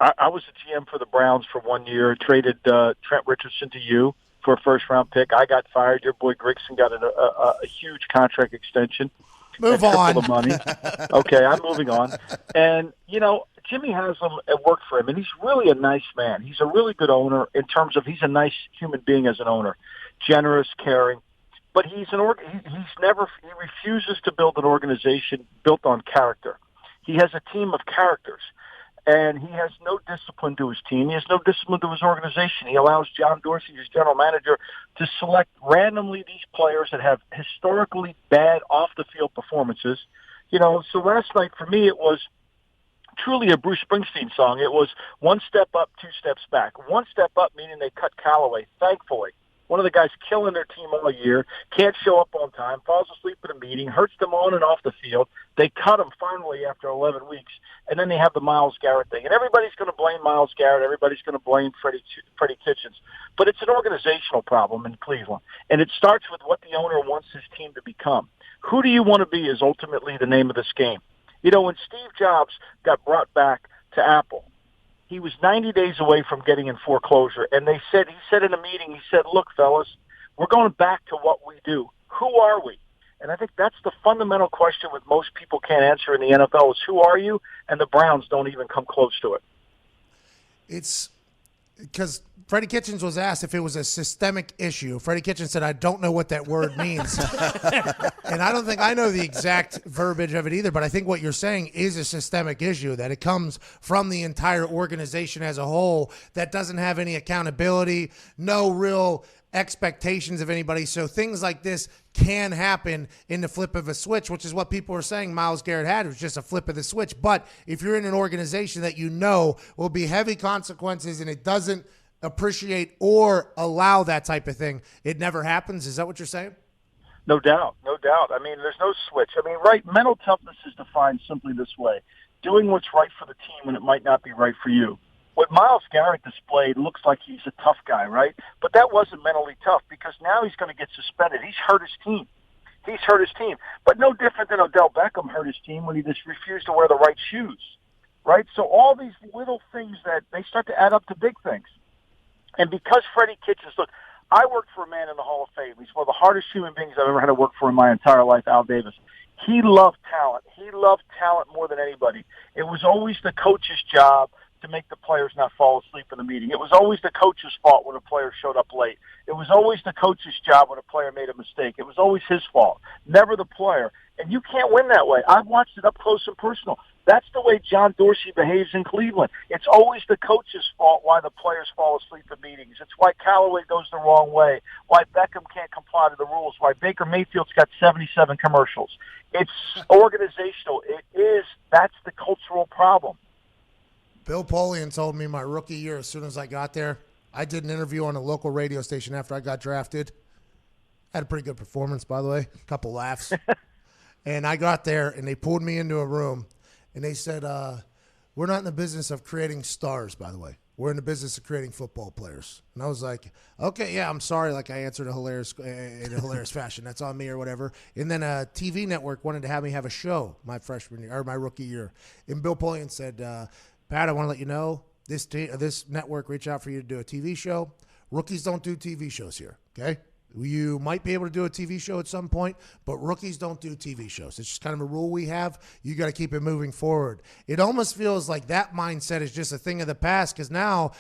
I was the GM for the Browns for 1 year, traded Trent Richardson to you for a first-round pick. I got fired. Your boy Grigson got a huge contract extension. Move on. The money. Okay, I'm moving on. And, Jimmy Haslam worked for him, and he's really a nice man. He's a really good owner in terms of he's a nice human being as an owner, generous, caring. But he refuses to build an organization built on character. He has a team of characters. And he has no discipline to his team. He has no discipline to his organization. He allows John Dorsey, his general manager, to select randomly these players that have historically bad off-the-field performances. So last night for me it was truly a Bruce Springsteen song. It was one step up, two steps back. One step up meaning they cut Callaway, thankfully. One of the guys killing their team all year, can't show up on time, falls asleep at a meeting, hurts them on and off the field. They cut him finally after 11 weeks, and then they have the Myles Garrett thing. And everybody's going to blame Myles Garrett. Everybody's going to blame Freddie Kitchens. But it's an organizational problem in Cleveland, and it starts with what the owner wants his team to become. Who do you want to be is ultimately the name of this game. When Steve Jobs got brought back to Apple, he was 90 days away from getting in foreclosure, and he said in a meeting, look, fellas, we're going back to what we do. Who are we? And I think that's the fundamental question that most people can't answer in the NFL is who are you? And the Browns don't even come close to it. It's because Freddie Kitchens was asked if it was a systemic issue. Freddie Kitchens said, I don't know what that word means. And I don't think I know the exact verbiage of it either, but I think what you're saying is a systemic issue, that it comes from the entire organization as a whole that doesn't have any accountability, no real expectations of anybody. So things like this can happen in the flip of a switch, which is what people are saying Myles Garrett had. It was just a flip of the switch. But if you're in an organization that will be heavy consequences and it doesn't appreciate or allow that type of thing, it never happens. Is that what you're saying? No doubt. There's no switch. Mental toughness is defined simply this way: doing what's right for the team when it might not be right for you. What Myles Garrett displayed looks like he's a tough guy, right? But that wasn't mentally tough because now he's going to get suspended. He's hurt his team. But no different than Odell Beckham hurt his team when he just refused to wear the right shoes, right? So all these little things that they start to add up to big things. And because Freddie Kitchens, look, I worked for a man in the Hall of Fame. He's one of the hardest human beings I've ever had to work for in my entire life, Al Davis. He loved talent. He loved talent more than anybody. It was always the coach's job to make the players not fall asleep in the meeting. It was always the coach's fault when a player showed up late. It was always the coach's job when a player made a mistake. It was always his fault, never the player. And you can't win that way. I've watched it up close and personal. That's the way John Dorsey behaves in Cleveland. It's always the coach's fault why the players fall asleep in meetings. It's why Callaway goes the wrong way, why Beckham can't comply to the rules, why Baker Mayfield's got 77 commercials. It's organizational. That's the cultural problem. Bill Polian told me my rookie year, as soon as I got there, I did an interview on a local radio station after I got drafted. Had a pretty good performance, by the way, a couple laughs. And I got there, and they pulled me into a room, and they said, we're not in the business of creating stars, by the way. We're in the business of creating football players. And I was like, okay, yeah, I'm sorry. Like, I answered in a hilarious fashion. That's on me or whatever. And then a TV network wanted to have me have a show my rookie year. And Bill Polian said, Pat, I want to let you know, this network reached out for you to do a TV show. Rookies don't do TV shows here, okay? You might be able to do a TV show at some point, but rookies don't do TV shows. It's just kind of a rule we have. You got to keep it moving forward. It almost feels like that mindset is just a thing of the past because now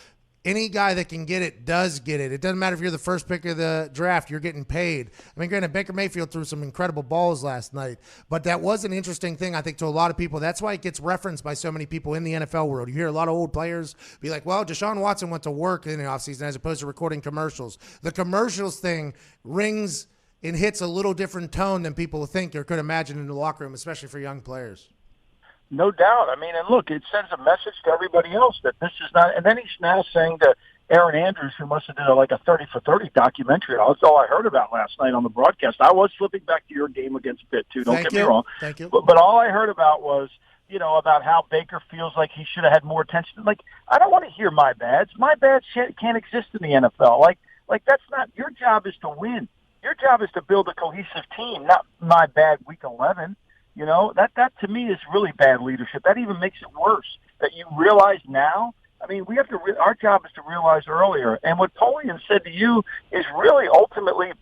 any guy that can get it does get it. It doesn't matter if you're the first pick of the draft, you're getting paid. I mean, granted, Baker Mayfield threw some incredible balls last night, but that was an interesting thing, I think, to a lot of people. That's why it gets referenced by so many people in the NFL world. You hear a lot of old players be like, well, Deshaun Watson went to work in the offseason as opposed to recording commercials. The commercials thing rings and hits a little different tone than people think or could imagine in the locker room, especially for young players. No doubt. I mean, and look, it sends a message to everybody else that this is not. And then he's now saying to Aaron Andrews, who must have done like a 30 for 30 documentary. That's all I heard about last night on the broadcast. I was flipping back to your game against Pitt too. Don't get me wrong. Thank you. But all I heard about was, about how Baker feels like he should have had more attention. Like, I don't want to hear my bads. My bads can't exist in the NFL. Like that's not your job. Is to win. Your job is to build a cohesive team, not my bad week 11. That to me is really bad leadership. That even makes it worse that you realize now. I mean, we have to. Our job is to realize earlier. And what Polian said to you is really ultimately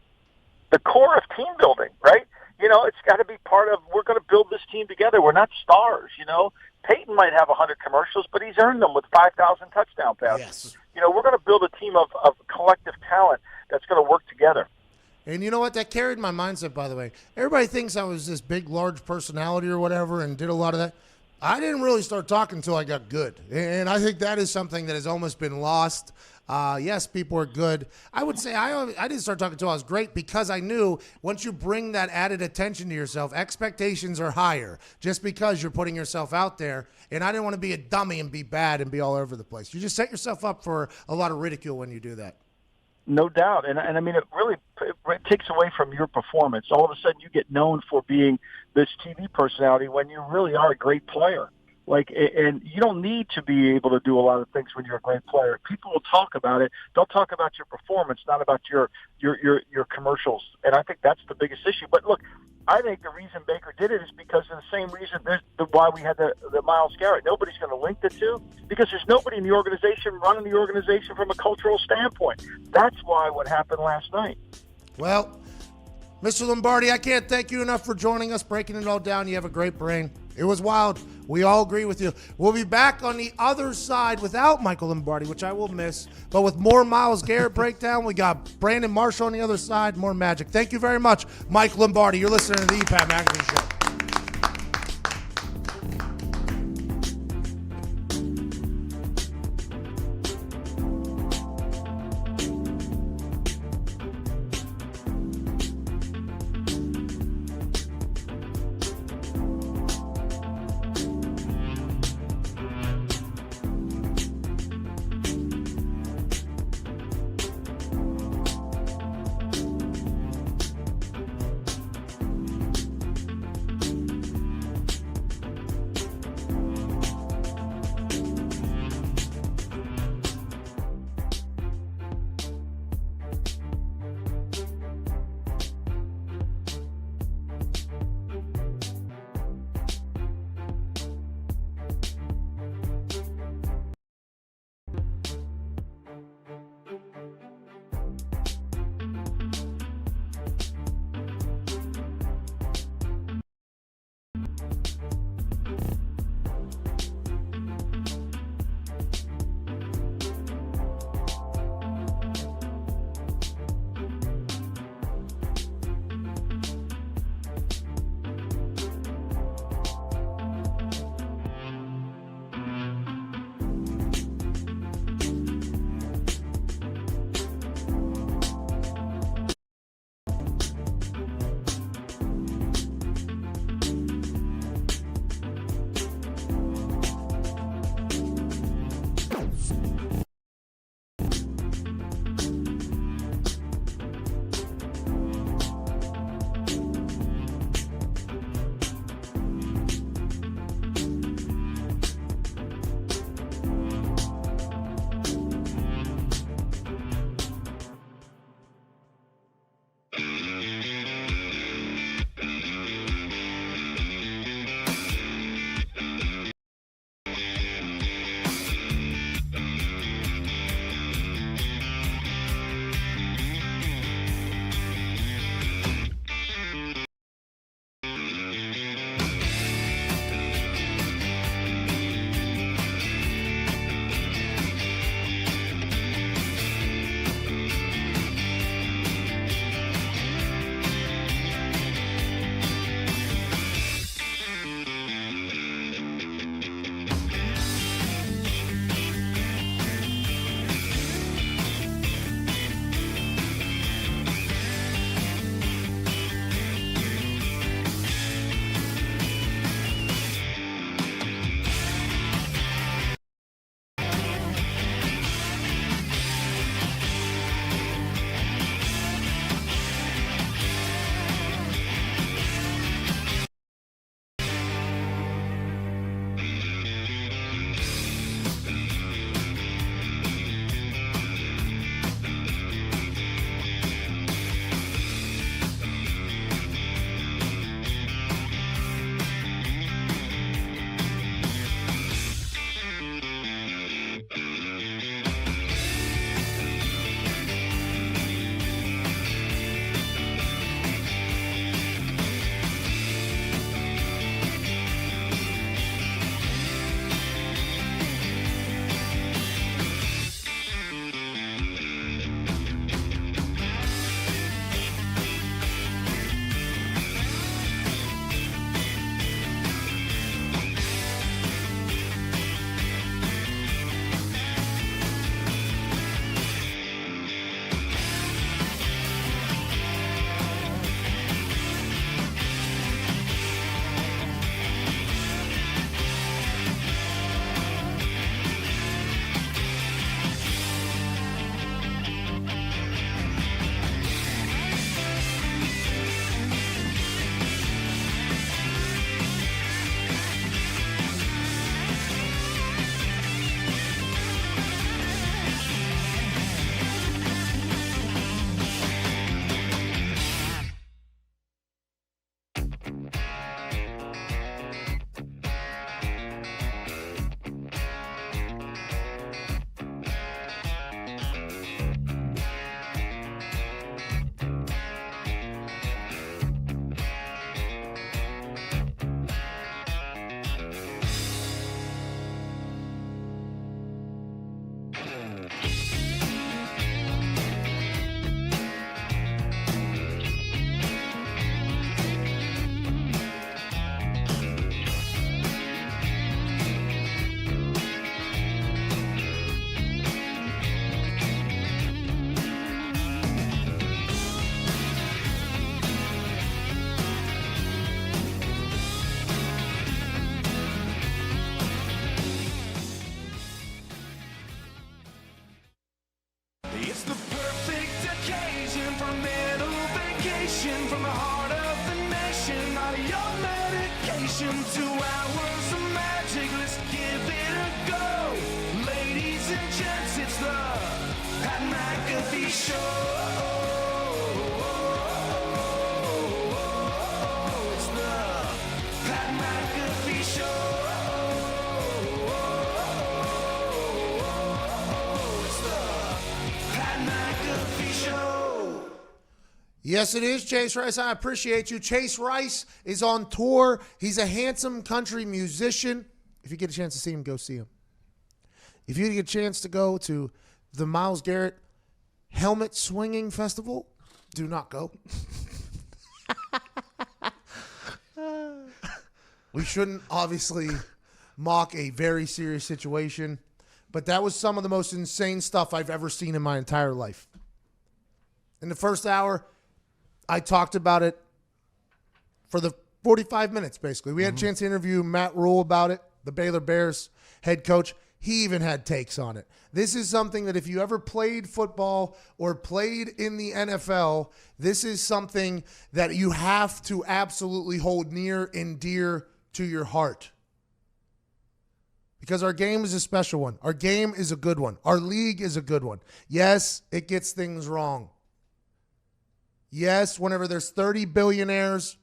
the core of team building, right? It's got to be part of. We're going to build this team together. We're not stars. Peyton might have 100 commercials, but he's earned them with 5,000 touchdown passes. Yes. We're going to build a team of collective talent that's going to work together. And you know what? That carried my mindset, by the way. Everybody thinks I was this big, large personality or whatever and did a lot of that. I didn't really start talking until I got good. And I think that is something that has almost been lost. Yes, people are good. I would say I didn't start talking until I was great because I knew once you bring that added attention to yourself, expectations are higher just because you're putting yourself out there. And I didn't want to be a dummy and be bad and be all over the place. You just set yourself up for a lot of ridicule when you do that. No doubt. And I mean, it really it takes away from your performance. All of a sudden you get known for being this TV personality when you really are a great player. And you don't need to be able to do a lot of things when you're a great player. People will talk about it. They'll talk about your performance, not about your commercials. And I think that's the biggest issue. But look, I think the reason Baker did it is because of the same reason why we had the Myles Garrett. Nobody's going to link the two because there's nobody in the organization running the organization from a cultural standpoint. That's why what happened last night. Well, Mr. Lombardi, I can't thank you enough for joining us, breaking it all down. You have a great brain. It was wild. We all agree with you. We'll be back on the other side without Michael Lombardi, which I will miss, but with more Myles Garrett breakdown. We got Brandon Marshall on the other side, more magic. Thank you very much, Mike Lombardi. You're listening to the Pat McAfee Show. inspiration from the heart of the nation. Not your medication. 2 hours of magic. Let's give it a go. Ladies and gents, it's the Pat McAfee Show. It's the Pat McAfee Show. It's the Pat McAfee Show. Yes, it is, Chase Rice. I appreciate you. Chase Rice is on tour. He's a handsome country musician. If you get a chance to see him, go see him. If you get a chance to go to the Myles Garrett Helmet Swinging Festival, do not go. We shouldn't obviously mock a very serious situation, but that was some of the most insane stuff I've ever seen in my entire life. In the first hour, I talked about it for the 45 minutes, basically. We had a chance to interview Matt Rule about it, the Baylor Bears head coach. He even had takes on it. This is something that if you ever played football or played in the NFL, this is something that you have to absolutely hold near and dear to your heart. Because our game is a special one. Our game is a good one. Our league is a good one. Yes, it gets things wrong. Yes, whenever there's 30 billionaires,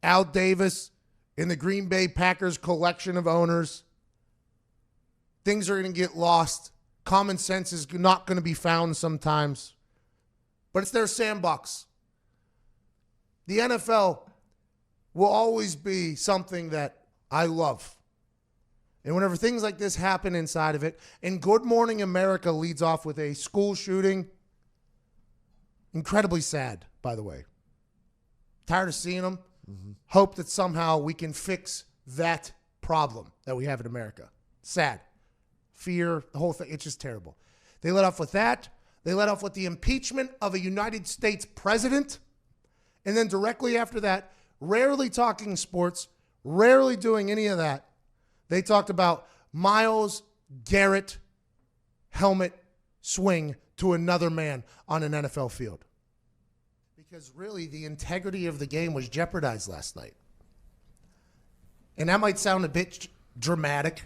Al Davis, in the Green Bay Packers collection of owners, things are going to get lost. Common sense is not going to be found sometimes. But it's their sandbox. The NFL will always be something that I love. And whenever things like this happen inside of it, and Good Morning America leads off with a school shooting, incredibly sad, by the way. Tired of seeing them. Hope that somehow we can fix that problem that we have in America. Sad. Fear, the whole thing. It's just terrible. They let off with that. They let off with the impeachment of a United States president. And then directly after that, rarely talking sports, rarely doing any of that, they talked about Myles Garrett helmet swing to another man on an NFL field. Because really, the integrity of the game was jeopardized last night. And that might sound a bit dramatic,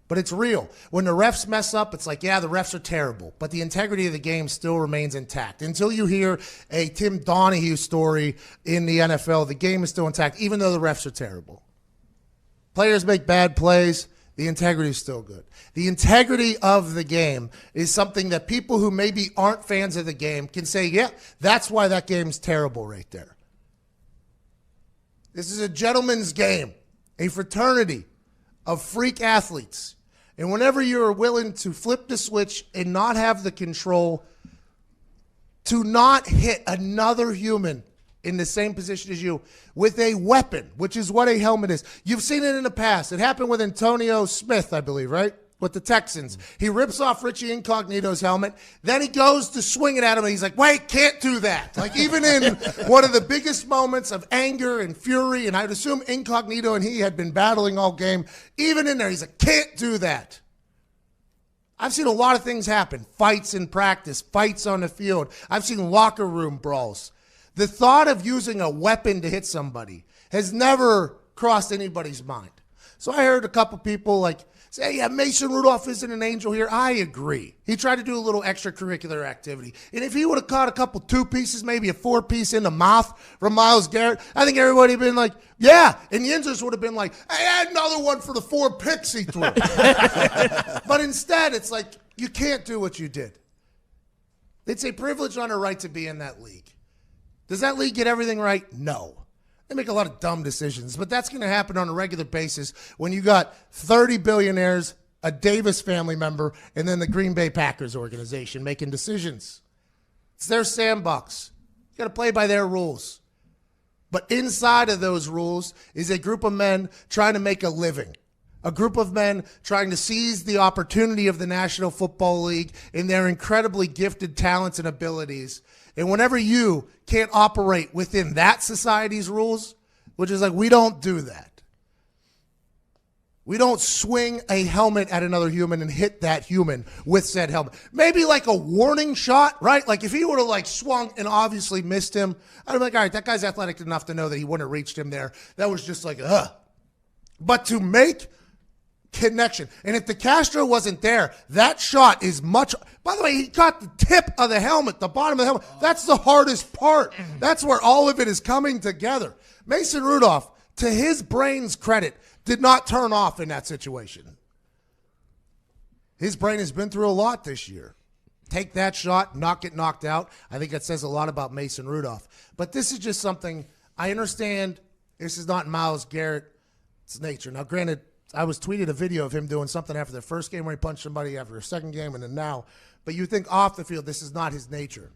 but it's real. When the refs mess up, it's like, yeah, the refs are terrible, but the integrity of the game still remains intact. Until you hear a Tim Donahue story in the NFL, the game is still intact, even though the refs are terrible. Players make bad plays. The integrity is still good. The integrity of the game is something that people who maybe aren't fans of the game can say, yeah, that's why that game's terrible right there. This is a gentleman's game, a fraternity of freak athletes. And whenever you're willing to flip the switch and not have the control to not hit another human in the same position as you with a weapon, which is what a helmet is. You've seen it in the past. It happened with Antonio Smith, I believe, right? With the Texans. He rips off Richie Incognito's helmet. Then he goes to swing it at him, and he's like, wait, can't do that. Like, even in one of the biggest moments of anger and fury, and I'd assume Incognito and he had been battling all game, even in there, he's like, can't do that. I've seen a lot of things happen. Fights in practice, fights on the field. I've seen locker room brawls. The thought of using a weapon to hit somebody has never crossed anybody's mind. So I heard a couple people like say, yeah, Mason Rudolph isn't an angel here. I agree. He tried to do a little extracurricular activity. And if he would have caught a couple 2-pieces, maybe a 4-piece in the mouth from Myles Garrett, I think everybody would have been like, yeah. And the Yinzers would have been like, hey, add another one for the 4 picks he threw. But instead, it's like, you can't do what you did. It's a privilege on a right to be in that league. Does that league get everything right? No. They make a lot of dumb decisions, but that's going to happen on a regular basis when you got 30 billionaires, a Davis family member, and then the Green Bay Packers organization making decisions. It's their sandbox. You got to play by their rules. But inside of those rules is a group of men trying to make a living. A group of men trying to seize the opportunity of the National Football League in their incredibly gifted talents and abilities. And whenever you can't operate within that society's rules, which is like, we don't do that. We don't swing a helmet at another human and hit that human with said helmet. Maybe like a warning shot, right? Like if he would have like swung and obviously missed him, I'd be like, all right, that guy's athletic enough to know that he wouldn't have reached him there. That was just like, ugh. But to make connection, and if the Castro wasn't there, that shot is much. By the way, he caught the tip of the helmet, the bottom of the helmet. That's the hardest part. That's where all of it is coming together. Mason Rudolph, to his brain's credit, did not turn off in that situation. His brain has been through a lot this year. Take that shot, not get knocked out. I think that says a lot about Mason Rudolph. But this is just something I understand. This is not Myles Garrett's nature. Now, granted, I was tweeted a video of him doing something after the first game where he punched somebody, after a second game, and then now. But you think off the field, this is not his nature.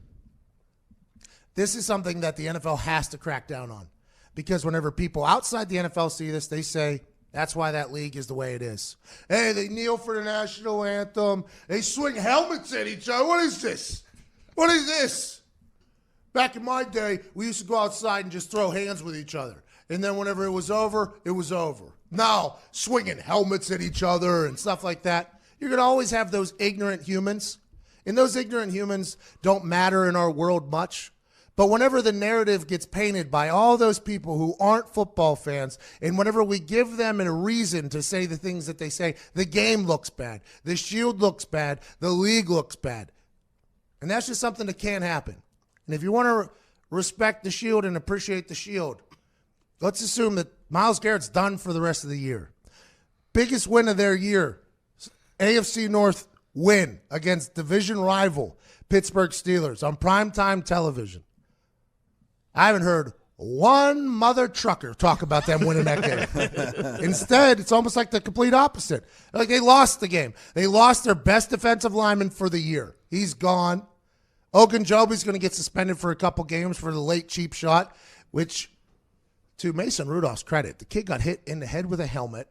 This is something that the NFL has to crack down on. Because whenever people outside the NFL see this, they say, that's why that league is the way it is. Hey, they kneel for the national anthem. They swing helmets at each other. What is this? What is this? Back in my day, we used to go outside and just throw hands with each other. And then whenever it was over, it was over. Now, swinging helmets at each other and stuff like that. You're going to always have those ignorant humans. And those ignorant humans don't matter in our world much. But whenever the narrative gets painted by all those people who aren't football fans, and whenever we give them a reason to say the things that they say, the game looks bad, the Shield looks bad, the league looks bad. And that's just something that can't happen. And if you want to respect the Shield and appreciate the Shield, let's assume that Myles Garrett's done for the rest of the year. Biggest win of their year, AFC North win against division rival Pittsburgh Steelers on primetime television. I haven't heard one mother trucker talk about them winning that game. Instead, it's almost like the complete opposite. Like they lost the game. They lost their best defensive lineman for the year. He's gone. Ogunjobi's going to get suspended for a couple games for the late cheap shot, which, to Mason Rudolph's credit, the kid got hit in the head with a helmet,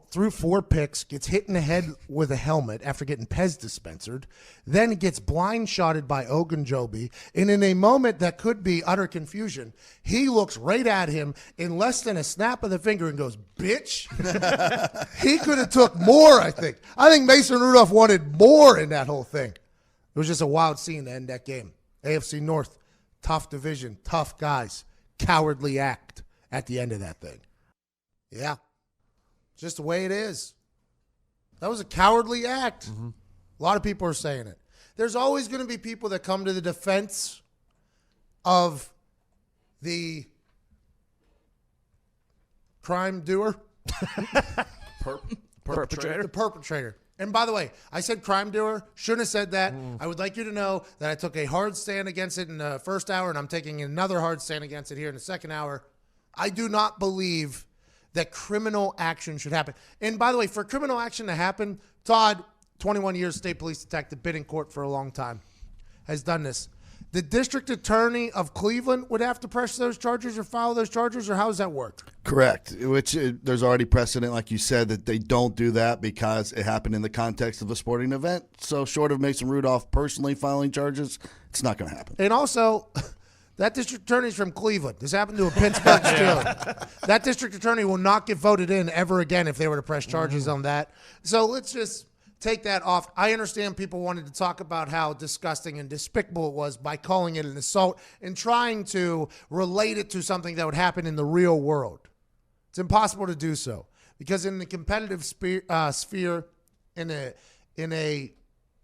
threw 4 picks, gets hit in the head with a helmet after getting Pez dispensered, then gets blind shotted by Ogunjobi, and in a moment that could be utter confusion, he looks right at him in less than a snap of the finger and goes, bitch. He could have took more, I think. I think Mason Rudolph wanted more in that whole thing. It was just a wild scene to end that game. AFC North, tough division, tough guys, cowardly act at the end of that thing. Yeah. Just the way it is. That was a cowardly act. Mm-hmm. A lot of people are saying it. There's always going to be people that come to the defense of the crime doer. Perpetrator. The perpetrator. And by the way, I said crime doer. Shouldn't have said that. I would like you to know that I took a hard stand against it in the first hour, and I'm taking another hard stand against it here in the second hour. I do not believe that criminal action should happen. And by the way, for criminal action to happen, Todd, 21 years state police detective, been in court for a long time, has done this. The district attorney of Cleveland would have to press those charges or file those charges, or how does that work? Correct. Which there's already precedent, like you said, that they don't do that because it happened in the context of a sporting event. So short of Mason Rudolph personally filing charges, it's not going to happen. And also, that district attorney's from Cleveland. This happened to a Pittsburgh Steelers. That district attorney will not get voted in ever again if they were to press charges on that. So let's just take that off. I understand people wanted to talk about how disgusting and despicable it was by calling it an assault and trying to relate it to something that would happen in the real world. It's impossible to do so because in the competitive sphere, in a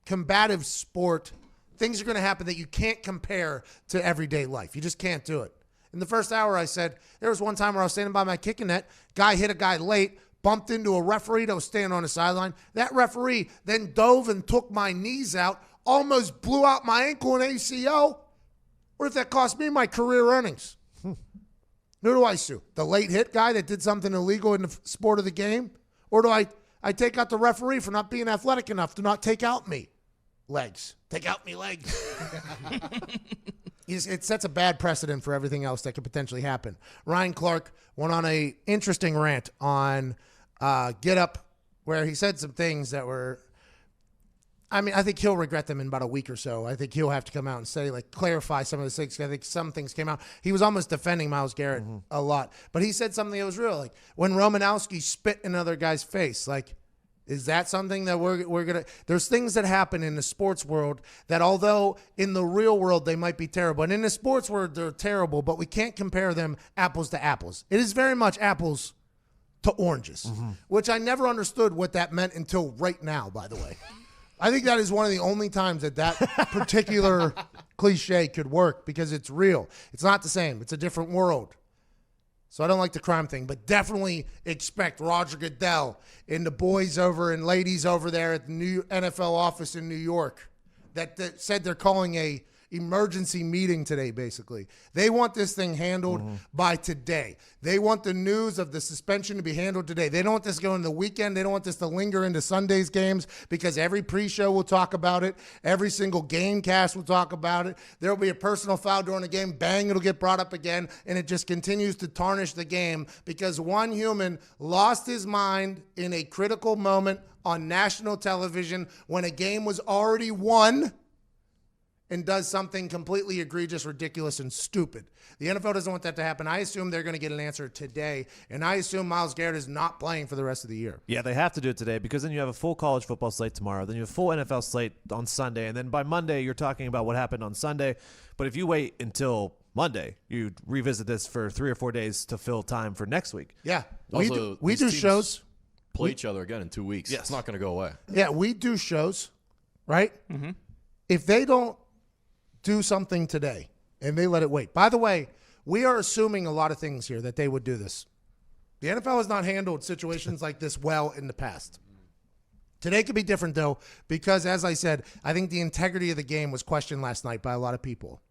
combative sport, things are going to happen that you can't compare to everyday life. You just can't do it. In the first hour, I said, there was one time where I was standing by my kicking net, guy hit a guy late, bumped into a referee that was standing on the sideline. That referee then dove and took my knees out, almost blew out my ankle and ACL. What if that cost me my career earnings? Who do I sue? The late hit guy that did something illegal in the sport of the game? Or do I take out the referee for not being athletic enough to not take out me? Legs. Take out me legs. It sets a bad precedent for everything else that could potentially happen. Ryan Clark went on a interesting rant on Get Up where he said some things that were I mean, I think he'll regret them in about a week or so. I think he'll have to come out and say, like, clarify some of the things. I think some things came out. He was almost defending Myles Garrett a lot. But he said something that was real. Like, when Romanowski spit in another guy's face, like, is that something that we're going to – there's things that happen in the sports world that although in the real world they might be terrible. And in the sports world they're terrible, but we can't compare them apples to apples. It is very much apples to oranges, which I never understood what that meant until right now, by the way. I think that is one of the only times that particular cliche could work because it's real. It's not the same. It's a different world. So I don't like the crime thing, but definitely expect Roger Goodell and the boys over and ladies over there at the new NFL office in New York that said they're calling a emergency meeting today, basically. They want this thing handled by today. They want the news of the suspension to be handled today. They don't want this going into the weekend. They don't want this to linger into Sunday's games because every pre-show will talk about it. Every single game cast will talk about it. There will be a personal foul during the game. Bang, it'll get brought up again, and it just continues to tarnish the game because one human lost his mind in a critical moment on national television when a game was already won and does something completely egregious, ridiculous, and stupid. The NFL doesn't want that to happen. I assume they're going to get an answer today, and I assume Myles Garrett is not playing for the rest of the year. Yeah, they have to do it today because then you have a full college football slate tomorrow. Then you have a full NFL slate on Sunday, and then by Monday you're talking about what happened on Sunday. But if you wait until Monday, you revisit this for 3 or 4 days to fill time for next week. Yeah, Also, we these do teams shows. Play each other again in 2 weeks. Yes. It's not going to go away. Yeah, we do shows, right? Mm-hmm. If they don't do something today and they let it wait. By the way, we are assuming a lot of things here that they would do this. The NFL has not handled situations like this well in the past. Today could be different, though, because, as I said, I think the integrity of the game was questioned last night by a lot of people.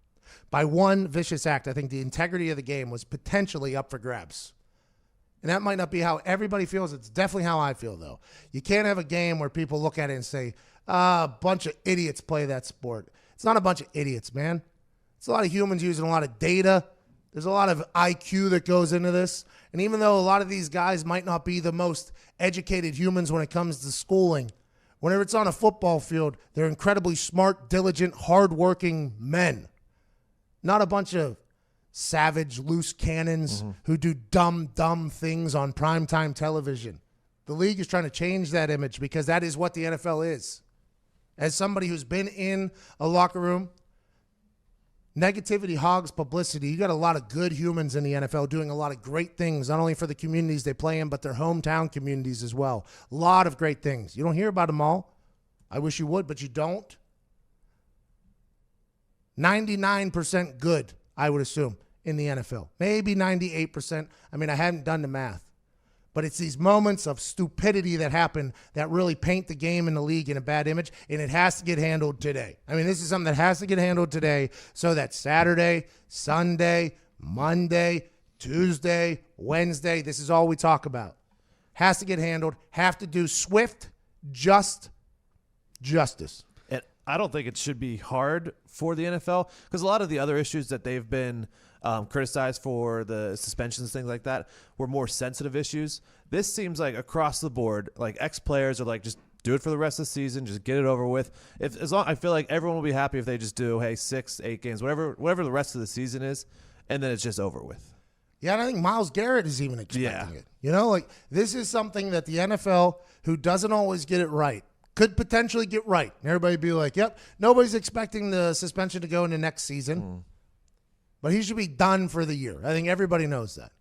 By one vicious act, I think the integrity of the game was potentially up for grabs. And that might not be how everybody feels. It's definitely how I feel, though. You can't have a game where people look at it and say, a bunch of idiots play that sport. It's not a bunch of idiots, man. It's a lot of humans using a lot of data. There's a lot of IQ that goes into this. And even though a lot of these guys might not be the most educated humans when it comes to schooling, whenever it's on a football field, they're incredibly smart, diligent, hardworking men. Not a bunch of savage, loose cannons who do dumb things on primetime television. The league is trying to change that image because that is what the NFL is. As somebody who's been in a locker room, negativity hogs publicity. You got a lot of good humans in the NFL doing a lot of great things, not only for the communities they play in, but their hometown communities as well. A lot of great things. You don't hear about them all. I wish you would, but you don't. 99% good, I would assume, in the NFL. Maybe 98%. I mean, I hadn't done the math. But it's these moments of stupidity that happen that really paint the game in the league in a bad image, and it has to get handled today. I mean, this is something that has to get handled today so that Saturday, Sunday, Monday, Tuesday, Wednesday, this is all we talk about. Has to get handled, have to do swift, just justice. And I don't think it should be hard for the NFL because a lot of the other issues that they've been criticized for, the suspensions, things like that, were more sensitive issues. This seems like across the board, like ex-players are like, just do it for the rest of the season, just get it over with. I feel like everyone will be happy if they just do, 6, 8 games, whatever the rest of the season is, and then it's just over with. Yeah, and I think Myles Garrett is even expecting it. You know, like this is something that the NFL, who doesn't always get it right, could potentially get right. And everybody be like, yep, nobody's expecting the suspension to go into next season. But he should be done for the year. I think everybody knows that.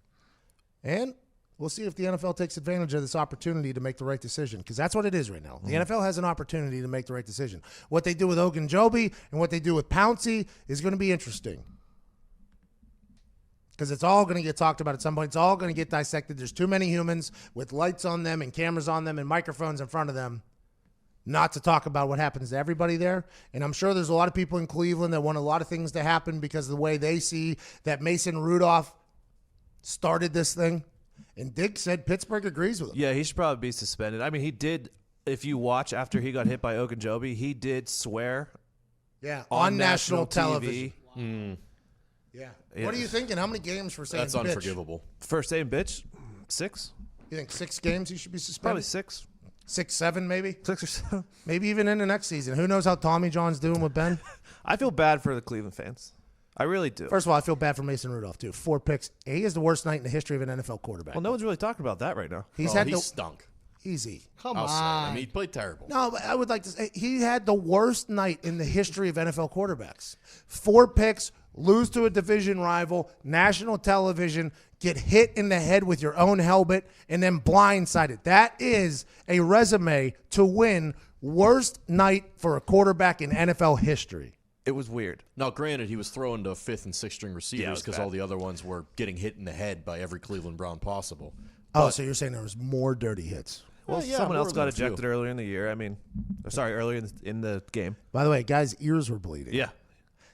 And we'll see if the NFL takes advantage of this opportunity to make the right decision, because that's what it is right now. The NFL has an opportunity to make the right decision. What they do with Ogunjobi and what they do with Pouncey is going to be interesting, because it's all going to get talked about at some point. It's all going to get dissected. There's too many humans with lights on them and cameras on them and microphones in front of them not to talk about what happens to everybody there. And I'm sure there's a lot of people in Cleveland that want a lot of things to happen because of the way they see that Mason Rudolph started this thing. And Dick said Pittsburgh agrees with him. Yeah, he should probably be suspended. I mean, he did, if you watch after he got hit by Ogunjobi, he did swear. Yeah, on national television. TV. Yeah. What are you thinking? How many games for saying That's bitch? unforgivable. For saying bitch, 6? You think 6 games he should be suspended? Probably 6. 6, 7 maybe? 6 or 7. Maybe even in the next season. Who knows how Tommy John's doing with Ben? I feel bad for the Cleveland fans. I really do. First of all, I feel bad for Mason Rudolph, too. 4 picks. He has the worst night in the history of an NFL quarterback. Well, no one's really talking about that right now. He stunk. Easy. Come I'll say it. I on. mean, he played terrible. No, but I would like to say he had the worst night in the history of NFL quarterbacks. 4 picks, lose to a division rival, national television, get hit in the head with your own helmet, and then blindsided. That is a resume to win worst night for a quarterback in NFL history. It was weird. Now, granted, he was throwing to 5th and 6th string Yeah, it receivers was because bad. all the other ones were getting hit in the head by every Cleveland Brown possible. Oh, so you're saying there was more dirty hits. Well, yeah, someone more else got than a few. ejected earlier in the year. Earlier in the game. By the way, guys' ears were bleeding. Yeah.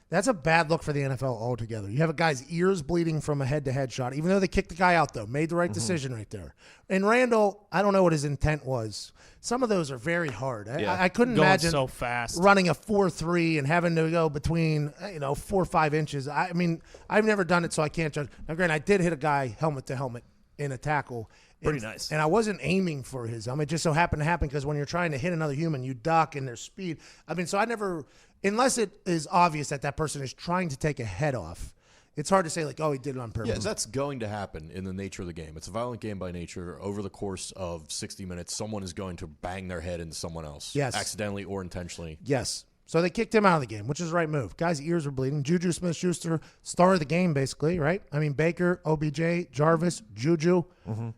That's a bad look for the NFL altogether. You have a guy's ears bleeding from a head-to-head shot, even though they kicked the guy out, though. Made the right decision right there. And Randall, I don't know what his intent was. Some of those are very hard. Yeah. I couldn't Going imagine so fast. running a 4.3 and having to go between 4 or 5 inches. I mean, I've never done it, so I can't judge. Now, granted, I did hit a guy helmet to helmet in a tackle. Pretty nice. And I wasn't aiming for his helmet. It just so happened to happen because when you're trying to hit another human, you duck and there's speed. I mean, so I never, unless it is obvious that that person is trying to take a head off, it's hard to say, like, oh, he did it on purpose. Yeah, that's going to happen in the nature of the game. It's a violent game by nature. Over the course of 60 minutes, someone is going to bang their head into someone else. Yes. Accidentally or intentionally. Yes. So they kicked him out of the game, which is the right move. Guy's ears were bleeding. Juju Smith-Schuster, star of the game, basically, right? I mean, Baker, OBJ, Jarvis, Juju. Mm-hmm.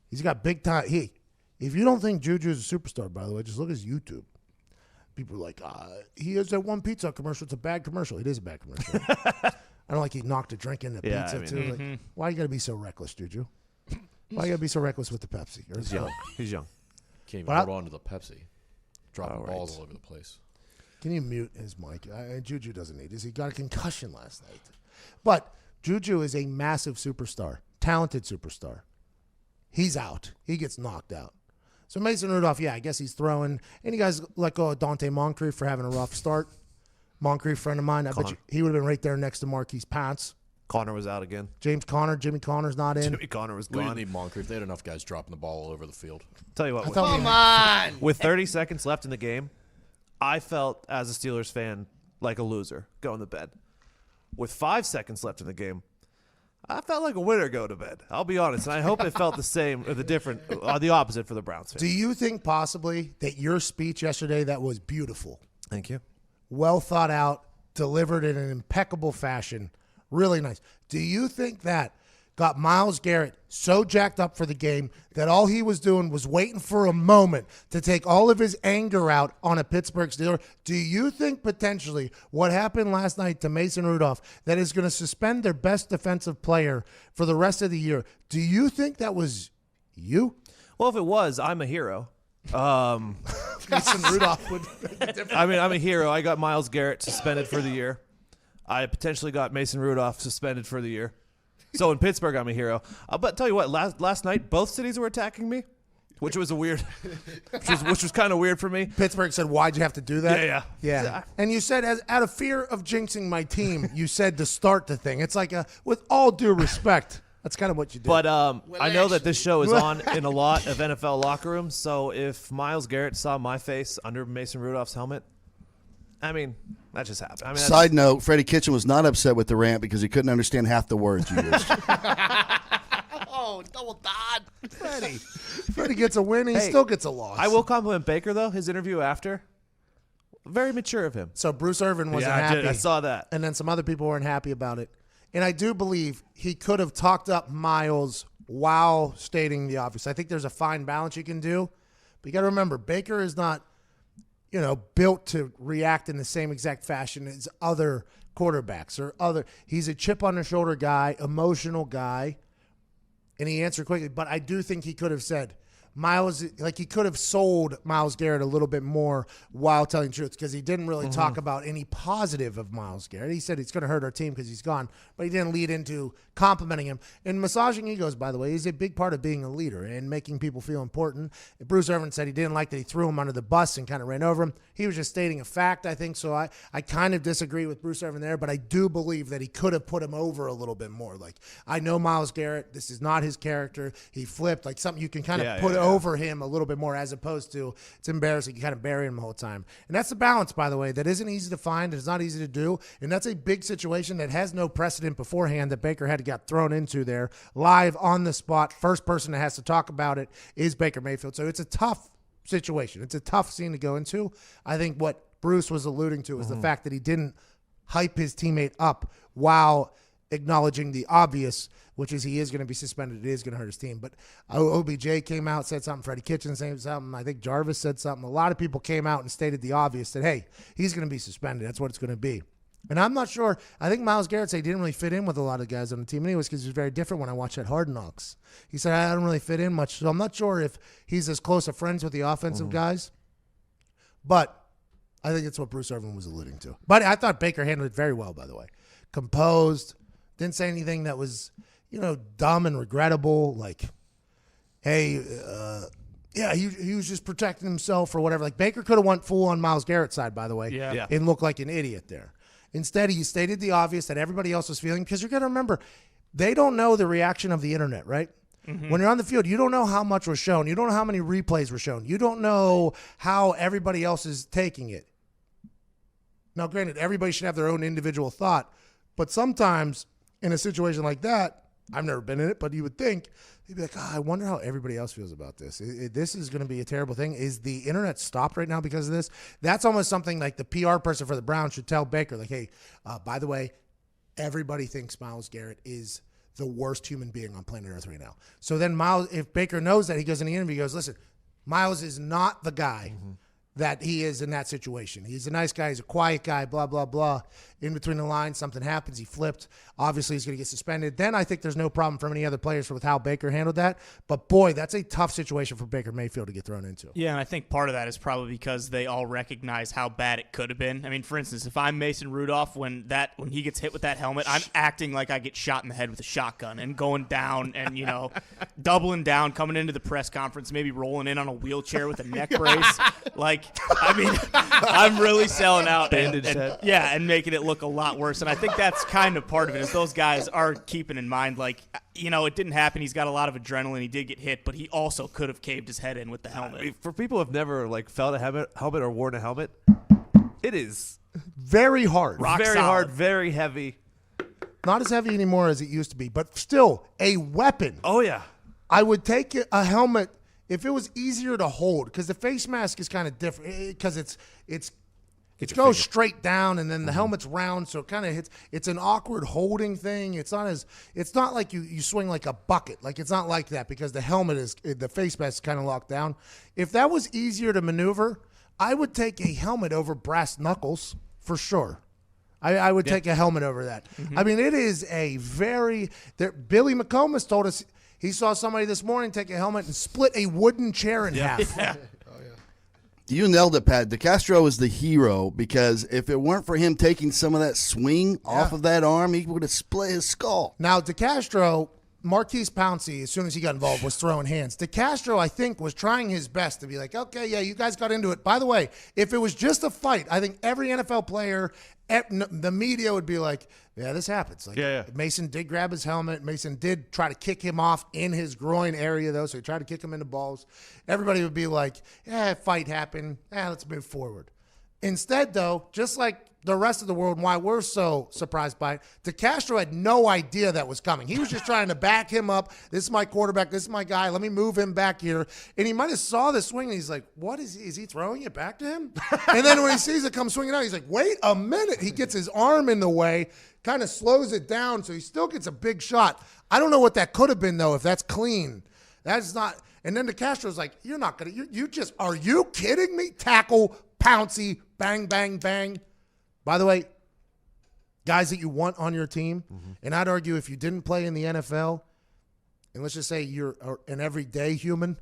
He's got big time. If you don't think Juju is a superstar, by the way, just look at his YouTube. People are like, he has that one pizza commercial. It's a bad commercial. It is a bad commercial. I don't like he knocked a drink in the Yeah, pizza, I mean, too. Like, why you got to be so reckless, Juju? Why you got to be so reckless with the Pepsi? Or He's young. He's young. Can't even But hold on to the Pepsi. Dropping All right. balls all over the place. Can you mute his mic? Juju doesn't need this. He got a concussion last night. But Juju is a massive superstar, talented superstar. He's out. He gets knocked out. So Mason Rudolph, yeah, I guess he's throwing. And you guys let go of Dante Moncrief for having a rough start. Moncrief, friend of mine. I bet you he would have been right there next to Marquise Pouncey. Connor was out again. James Conner, Jimmy Connor's not in. Jimmy Connor was We didn't gone. need Moncrief. They had enough guys dropping the ball all over the field. Tell you what, with, Come on. with 30 seconds left in the game, I felt as a Steelers fan like a loser going to bed. With 5 seconds left in the game, I felt like a winner going to bed. I'll be honest, and I hope it felt the same or the opposite for the Browns Do fans. you think possibly that your speech yesterday that was beautiful, Thank you. well thought out, delivered in an impeccable fashion, really nice. Do you think that got Myles Garrett so jacked up for the game that all he was doing was waiting for a moment to take all of his anger out on a Pittsburgh Steeler? Do you think potentially what happened last night to Mason Rudolph that is going to suspend their best defensive player for the rest of the year, do you think that was you? Well, if it was, I'm a hero. Mason Rudolph would make a difference. I mean, I'm a hero. I got Myles Garrett suspended for the year. I potentially got Mason Rudolph suspended for the year. So in Pittsburgh, I'm a hero. But tell you what, last night both cities were attacking me, which was which was kind of weird for me. Pittsburgh said, why'd you have to do that? Yeah. And you said, out of fear of jinxing my team, you said to start the thing. It's like, with all due respect, that's kind of what you did. But I know that this show is on in a lot of NFL locker rooms. So if Myles Garrett saw my face under Mason Rudolph's helmet, I mean, that just happened. I mean, Side note, Freddie Kitchen was not upset with the rant because he couldn't understand half the words you used. Oh, double dot. Freddie gets a win, he still gets a loss. I will compliment Baker, though, his interview after. Very mature of him. So Bruce Irvin wasn't Yeah, I happy. did. I saw that. And then some other people weren't happy about it. And I do believe he could have talked up Myles while stating the obvious. I think there's a fine balance you can do. But you got to remember, Baker is not, built to react in the same exact fashion as other quarterbacks he's a chip on the shoulder guy, emotional guy, and he answered quickly. But I do think he could have said, he could have sold Myles Garrett a little bit more while telling the truth, because he didn't really talk about any positive of Myles Garrett. He said it's going to hurt our team because he's gone, but he didn't lead into complimenting him. And massaging egos, by the way, is a big part of being a leader and making people feel important. And Bruce Irvin said he didn't like that he threw him under the bus and kind of ran over him. He was just stating a fact, I think. So I kind of disagree with Bruce Irvin there, but I do believe that he could have put him over a little bit more. Like, I know Myles Garrett. This is not his character. He flipped, like something you can kind of put over him a little bit more, as opposed to it's embarrassing. You kind of bury him the whole time. And that's the balance, by the way, that isn't easy to find. It's not easy to do. And that's a big situation that has no precedent beforehand that Baker had to get thrown into there live on the spot. First person that has to talk about it is Baker Mayfield. So it's a tough situation. It's a tough scene to go into. I think what Bruce was alluding to is the fact that he didn't hype his teammate up while acknowledging the obvious, which is he is going to be suspended. It is going to hurt his team. But OBJ came out, said something. Freddie Kitchens said something. I think Jarvis said something. A lot of people came out and stated the obvious, that, hey, he's going to be suspended. That's what it's going to be. And I'm not sure. I think Myles Garrett said he didn't really fit in with a lot of guys on the team anyways, because he was very different when I watched that Hard Knocks. He said, I don't really fit in much. So I'm not sure if he's as close of friends with the offensive guys. But I think it's what Bruce Irvin was alluding to. But I thought Baker handled it very well, by the way. Composed. Didn't say anything that was, dumb and regrettable. Like, hey, he was just protecting himself or whatever. Like, Baker could have went full on Myles Garrett's side, by the way, and looked like an idiot there. Instead, he stated the obvious that everybody else was feeling, because you're going to remember, they don't know the reaction of the internet, right? When you're on the field, you don't know how much was shown. You don't know how many replays were shown. You don't know how everybody else is taking it. Now, granted, everybody should have their own individual thought, but sometimes in a situation like that, I've never been in it, but you would think, you'd be like, I wonder how everybody else feels about this. This is going to be a terrible thing. Is the internet stopped right now because of this? That's almost something like the PR person for the Browns should tell Baker, like, hey, by the way, everybody thinks Myles Garrett is the worst human being on planet Earth right now. So then Myles, if Baker knows that, he goes in the interview, he goes, listen, Myles is not the guy that he is in that situation. He's a nice guy. He's a quiet guy, blah, blah, blah. In between the lines, something happens. He flipped. Obviously, he's going to get suspended. Then I think there's no problem from any other players with how Baker handled that. But, boy, that's a tough situation for Baker Mayfield to get thrown into. Yeah, and I think part of that is probably because they all recognize how bad it could have been. I mean, for instance, if I'm Mason Rudolph, when he gets hit with that helmet, I'm acting like I get shot in the head with a shotgun and going down and, doubling down, coming into the press conference, maybe rolling in on a wheelchair with a neck brace. Like, I mean, I'm really selling out and making it look a lot worse. And I think that's kind of part of it, is those guys are keeping in mind, like, it didn't happen. He's got a lot of adrenaline. He did get hit, but he also could have caved his head in with the helmet. I mean, for people who have never felt a helmet or worn a helmet, it is very hard. Very hard, very heavy. Not as heavy anymore as it used to be, but still a weapon. Oh, yeah. I would take a helmet if it was easier to hold, because the face mask is kind of different, because it goes straight down, and then the helmet's round, so it kind of hits. It's an awkward holding thing. It's not like you swing like a bucket. Like, it's not like that, because the face mask is kind of locked down. If that was easier to maneuver, I would take a helmet over brass knuckles for sure. I would take a helmet over that. I mean, it is Billy McComas told us he saw somebody this morning take a helmet and split a wooden chair in half. Yeah. You nailed it, Pat. DeCastro is the hero, because if it weren't for him taking some of that swing off of that arm, he would have split his skull. Now, DeCastro, Marquise Pouncey, as soon as he got involved, was throwing hands. DeCastro, I think, was trying his best to be like, okay, yeah, you guys got into it. By the way, if it was just a fight, I think every NFL player, the media would be like, yeah, this happens. Like, Mason did grab his helmet. Mason did try to kick him off in his groin area, though, so he tried to kick him in the balls. Everybody would be like, yeah, fight happened. Let's move forward. Instead, though, just like the rest of the world and why we're so surprised by it, DeCastro had no idea that was coming. He was just trying to back him up. This is my quarterback. This is my guy. Let me move him back here. And he might have saw the swing, and he's like, what is he? Is he throwing it back to him? And then when he sees it come swinging out, he's like, wait a minute. He gets his arm in the way, kind of slows it down, so he still gets a big shot. I don't know what that could have been, though, if that's clean. That's not. And then DeCastro's like, you're not going to, are you kidding me? Tackle, Pouncey, bang, bang, bang. By the way, guys that you want on your team, and I'd argue if you didn't play in the NFL, and let's just say you're an everyday human,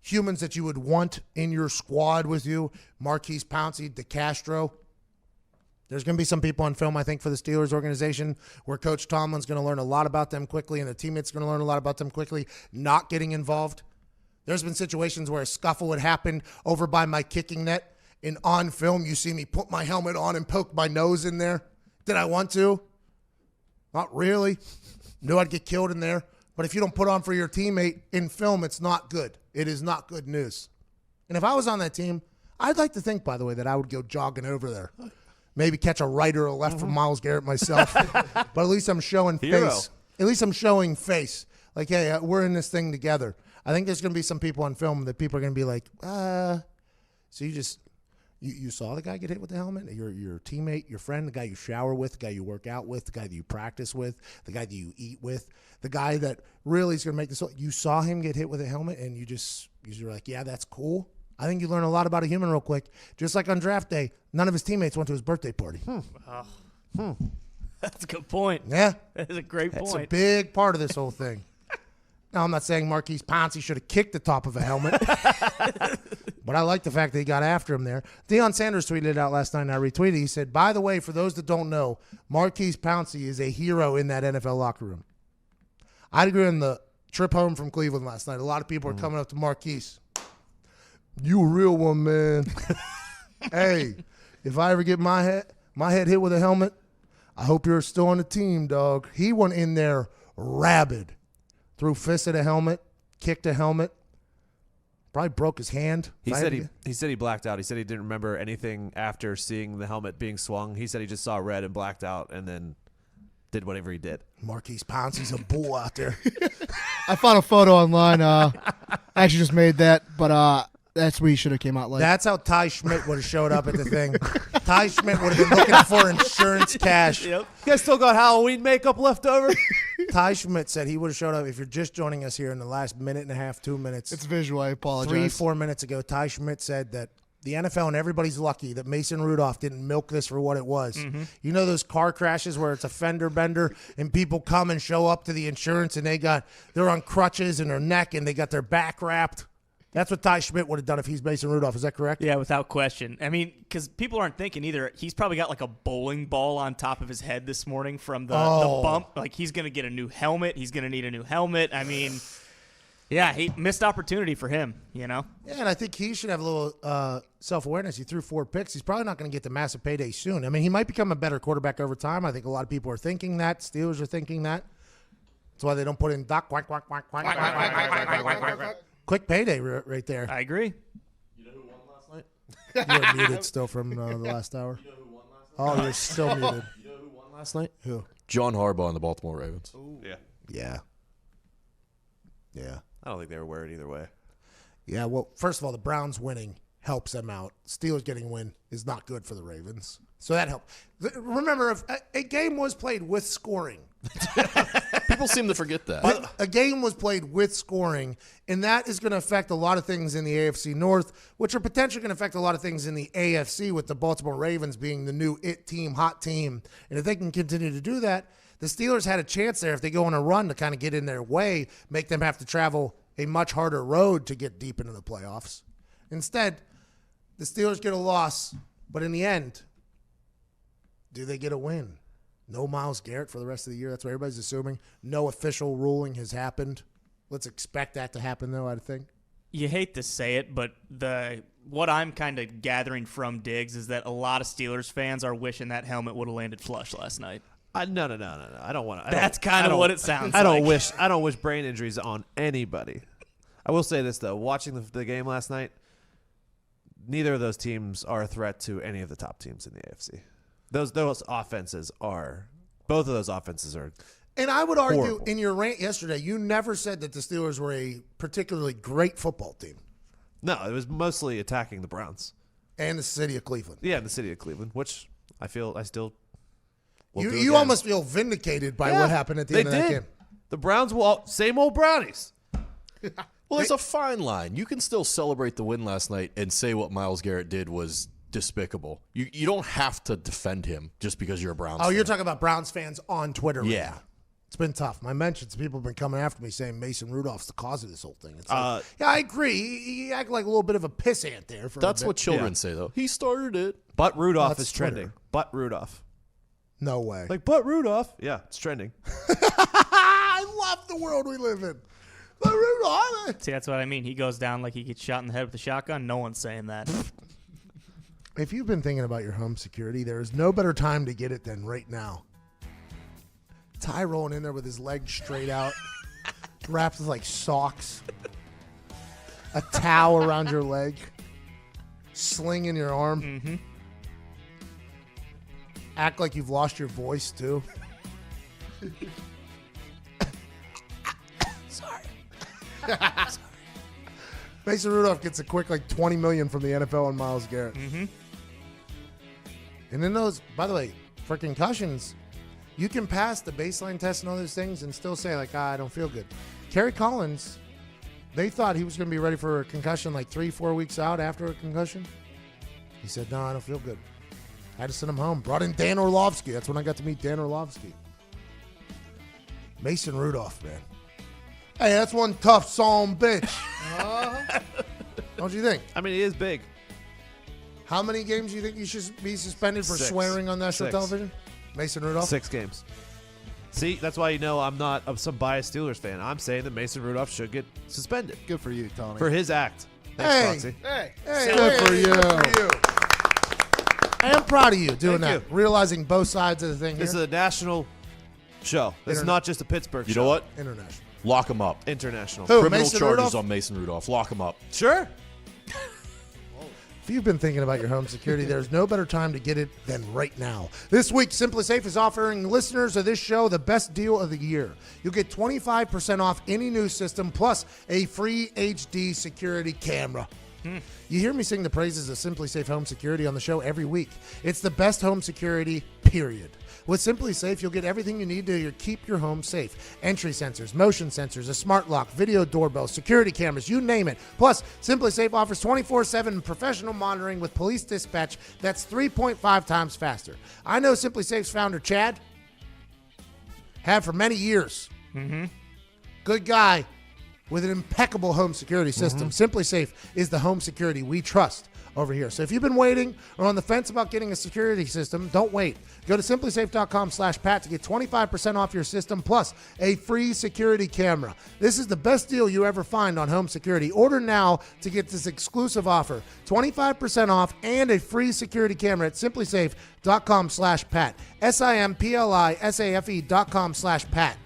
humans that you would want in your squad with you, Marquise Pouncey, DeCastro. There's going to be some people on film, I think, for the Steelers organization where Coach Tomlin's going to learn a lot about them quickly, and the teammates are going to learn a lot about them quickly, not getting involved. There's been situations where a scuffle would happen over by my kicking net, and on film you see me put my helmet on and poke my nose in there. Did I want to? Not really. Knew I'd get killed in there. But if you don't put on for your teammate in film, it's not good. it is not good news. And if I was on that team, I'd like to think, by the way, that I would go jogging over there. Maybe catch a right or a left from Myles Garrett myself. But at least I'm showing Hero. face. At least I'm showing face. Like, hey, we're in this thing together. I think there's going to be some people on film that people are going to be like, so you saw the guy get hit with the helmet? Your teammate, your friend, the guy you shower with, the guy you work out with, the guy that you practice with, the guy that you eat with, the guy that really is going to make this. You saw him get hit with a helmet, and you're like, yeah, that's cool. I think you learn a lot about a human real quick. Just like on draft day, none of his teammates went to his birthday party. That's a good point. Yeah. That is a great It's a point. big part of this whole thing. Now, I'm not saying Marquise Pouncey should have kicked the top of a helmet, but I like the fact that he got after him there. Deion Sanders tweeted it out last night, and I retweeted. He said, by the way, for those that don't know, Marquise Pouncey is a hero in that NFL locker room. I'd agree on the trip home from Cleveland last night. A lot of people are coming up to Marquise. You a real one, man. Hey, if I ever get my head hit with a helmet, I hope you're still on the team, dog. He went in there rabid. Threw fists at a helmet, kicked a helmet, probably broke his hand. He said he blacked out. He said he didn't remember anything after seeing the helmet being swung. He said he just saw red and blacked out and then did whatever he did. Marquise Pouncey's a bull out there. I found a photo online. I actually just made that, but that's where he should have came out like. That's how Ty Schmidt would have showed up at the thing. Ty Schmidt would have been looking for insurance cash. Yep. You guys still got Halloween makeup left over? Ty Schmidt said he would have showed up. If you're just joining us here in the last minute and a half, 2 minutes. It's visual. I apologize. 3-4 minutes ago, Ty Schmidt said that the NFL and everybody's lucky that Mason Rudolph didn't milk this for what it was. Mm-hmm. You know those car crashes where it's a fender bender and people come and show up to the insurance and they're on crutches and their neck and they got their back wrapped? That's what Ty Schmidt would have done if he's Mason Rudolph. Is that correct? Yeah, without question. I mean, because people aren't thinking either. He's probably got like a bowling ball on top of his head this morning from the bump. Like, he's going to get a new helmet. He's going to need a new helmet. I mean, yeah, he missed opportunity for him, you know? Yeah, and I think he should have a little self-awareness. He threw 4 picks. He's probably not going to get the massive payday soon. I mean, he might become a better quarterback over time. I think a lot of people are thinking that. Steelers are thinking that. That's why they don't put in Doc, quack, quack, quack, quack, quack, quack, quack, quack, quack, quack. Quick payday right there. I agree. You know who won last night? You're muted still from the last hour. You know who won last night? Oh, you're still muted. You know who won last night? Who? John Harbaugh and the Baltimore Ravens. Yeah. Yeah. I don't think they were worried either way. Yeah, well, first of all, the Browns winning helps them out. Steelers getting a win is not good for the Ravens. So that helped. Remember, if a game was played with scoring. People seem to forget that. A game was played with scoring, and that is going to affect a lot of things in the AFC North, which are potentially going to affect a lot of things in the AFC with the Baltimore Ravens being the new it team, hot team. And if they can continue to do that, the Steelers had a chance there if they go on a run to kind of get in their way, make them have to travel a much harder road to get deep into the playoffs. Instead, the Steelers get a loss, but in the end, do they get a win? No Myles Garrett for the rest of the year. That's what everybody's assuming. No official ruling has happened. Let's expect that to happen, though, I think. You hate to say it, but what I'm kind of gathering from Diggs is that a lot of Steelers fans are wishing that helmet would have landed flush last night. No. I don't want to. That's kind of what it sounds I don't like. I don't wish brain injuries on anybody. I will say this, though. Watching the game last night, neither of those teams are a threat to any of the top teams in the AFC. Those offenses are – both of those offenses are And I would argue horrible. in your rant yesterday, you never said that the Steelers were a particularly great football team. No, it was mostly attacking the Browns. And the city of Cleveland. Yeah, the city of Cleveland, which I still will do You again. almost feel vindicated by what happened at the end of that game. The Browns will same old Brownies. Well, there's a fine line. You can still celebrate the win last night and say what Myles Garrett did was despicable. You don't have to defend him just because you're a Browns fan. You're talking about Browns fans on Twitter right Yeah. now. It's been tough. My mentions, people have been coming after me saying Mason Rudolph's the cause of this whole thing. It's like, yeah, I agree. He acted like a little bit of a pissant there. That's what children say, though. He started it. But Rudolph That's is trending. Twitter. But Rudolph. No way. But Rudolph. Yeah, it's trending. I love the world we live in. But Rudolph. See, that's what I mean. He goes down like he gets shot in the head with a shotgun. No one's saying that. If you've been thinking about your home security, there is no better time to get it than right now. Ty rolling in there with his legs straight out, wrapped with like socks. a towel around your leg, sling in your arm. Mm-hmm. Act like you've lost your voice too. Sorry. Mason Rudolph gets a quick like $20 million from the NFL on Myles Garrett. Mm-hmm. And then those, by the way, for concussions, you can pass the baseline test and all those things and still say like, I don't feel good. Kerry Collins, they thought he was going to be ready for a concussion like 3-4 weeks out after a concussion. He said, no, I don't feel good. I had to send him home. Brought in Dan Orlovsky. That's when I got to meet Dan Orlovsky. Mason Rudolph, man. Hey, that's one tough song, bitch. Don't you think? I mean, he is big. How many games do you think you should be suspended for 6. swearing on national 6. television? Mason Rudolph? 6 games. See, that's why you know I'm not some biased Steelers fan. I'm saying that Mason Rudolph should get suspended Good for you, Tony. for his act. Hey. Thanks, Foxy. Hey. Hey, Good for you. I am proud of you doing Thank that. Realizing both sides of the thing This is here. a national show. This is not just a Pittsburgh You show. know what? International. Lock him up. International. Who? Criminal Mason charges Rudolph? on Mason Rudolph. Lock him up. Sure. If you've been thinking about your home security, there's no better time to get it than right now. This week, Simply Safe is offering listeners of this show the best deal of the year. You'll get 25% off any new system plus a free HD security camera. You hear me sing the praises of Simply Safe Home Security on the show every week. It's the best home security, period. With Simply Safe, you'll get everything you need to keep your home safe. Entry sensors, motion sensors, a smart lock, video doorbell, security cameras, you name it. Plus, Simply Safe offers 24/7 professional monitoring with police dispatch that's 3.5 times faster. I know Simply Safe's founder, Chad, have for many years. Mm-hmm. Good guy with an impeccable home security system. Simply Safe is the home security we trust over here. So if you've been waiting or on the fence about getting a security system, don't wait. Go to simplysafe.com/Pat to get 25% off your system plus a free security camera. This is the best deal you ever find on home security. Order now to get this exclusive offer. 25% off and a free security camera at simplysafe.com/Pat. SIMPLISAFE.com/Pat.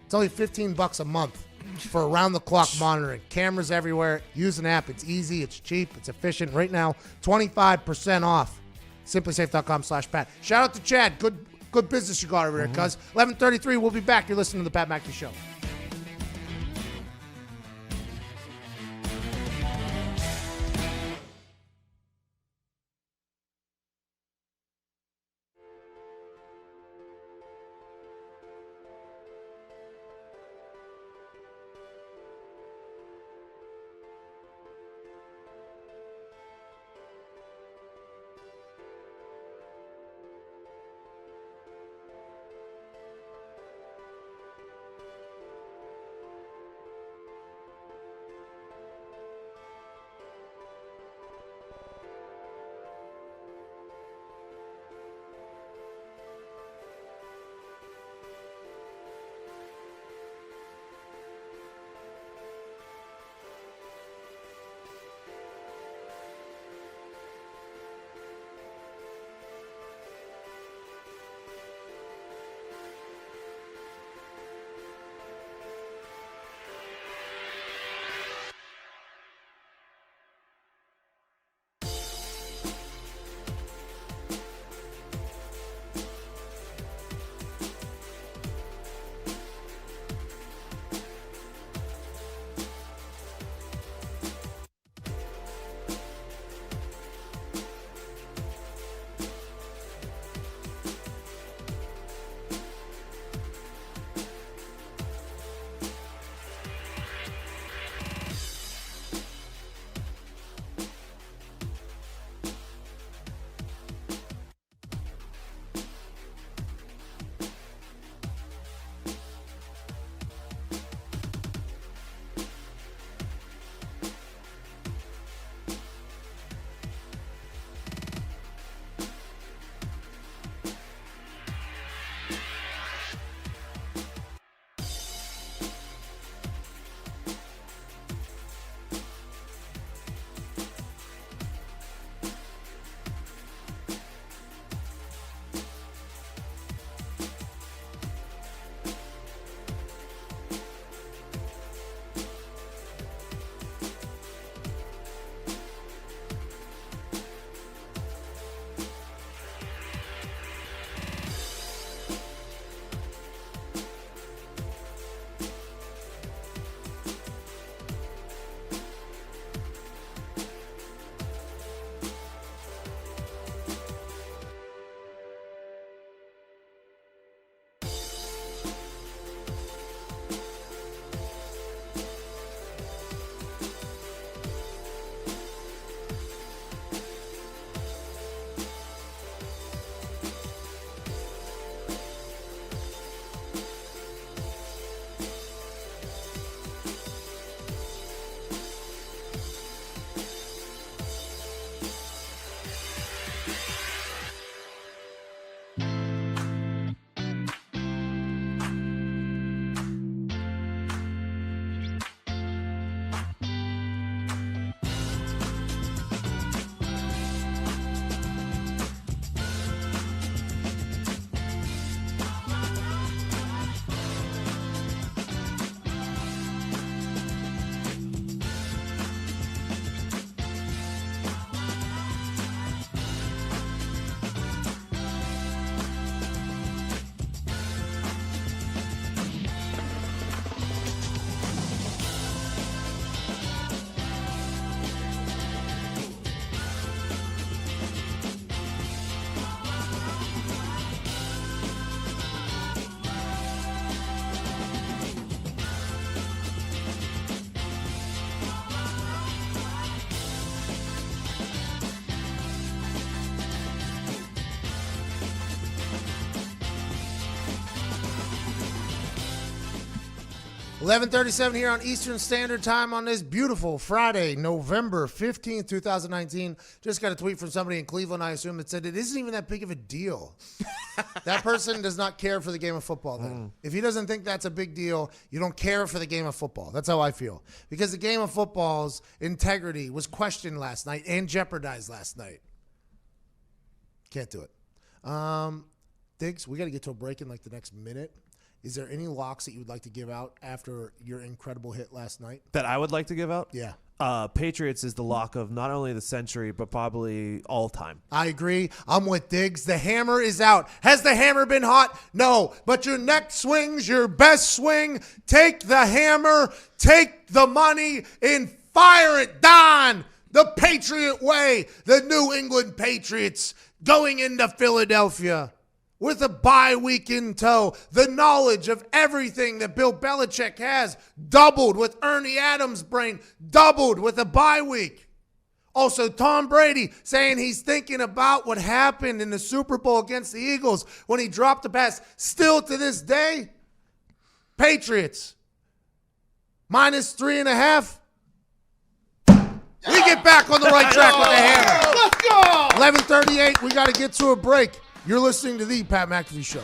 It's only $15 a month for around-the-clock monitoring. Cameras everywhere. Use an app. It's easy. It's cheap. It's efficient. Right now, 25% off. Simplysafe.com/Pat. Shout out to Chad. Good business you got over there, cuz. 11:33. We'll be back. You're listening to the Pat McAfee Show. 11:37 here on Eastern Standard Time on this beautiful Friday, November 15th, 2019. Just got a tweet from somebody in Cleveland, I assume, that said it isn't even that big of a deal. That person does not care for the game of football then. If he doesn't think that's a big deal, you don't care for the game of football. That's how I feel. Because the game of football's integrity was questioned last night and jeopardized last night. Can't do it. Diggs, we got to get to a break in like the next minute. Is there any locks that you would like to give out after your incredible hit last night? That I would like to give out? Yeah. Patriots is the lock of not only the century, but probably all time. I agree. I'm with Diggs. The hammer is out. Has the hammer been hot? No. But your next swing's your best swing. Take the hammer, take the money, and fire it down the Patriot way. The New England Patriots going into Philadelphia with a bye week in tow. The knowledge of everything that Bill Belichick has doubled with Ernie Adams' brain, doubled with a bye week. Also, Tom Brady saying he's thinking about what happened in the Super Bowl against the Eagles when he dropped the pass. Still to this day, Patriots, -3.5. We get back on the right track with the hammer. Let's go! 11:38, we got to get to a break. You're listening to the Pat McAfee Show.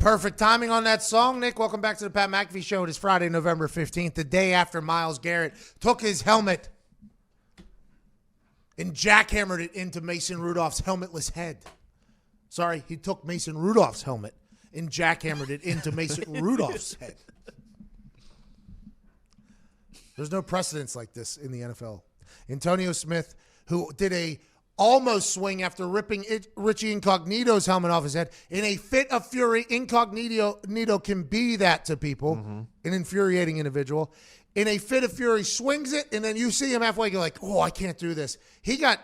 Perfect timing on that song, Nick. Welcome back to the Pat McAfee Show. It is Friday, November 15th, the day after Myles Garrett took his helmet and jackhammered it into Mason Rudolph's helmetless head. Sorry, he took Mason Rudolph's helmet and jackhammered it into Mason Rudolph's head. There's no precedence like this in the NFL. Antonio Smith, who did a almost swing after ripping Richie Incognito's helmet off his head, in a fit of fury. Incognito can be that to people, an infuriating individual. In a fit of fury, swings it, and then you see him halfway go like, oh, I can't do this. He got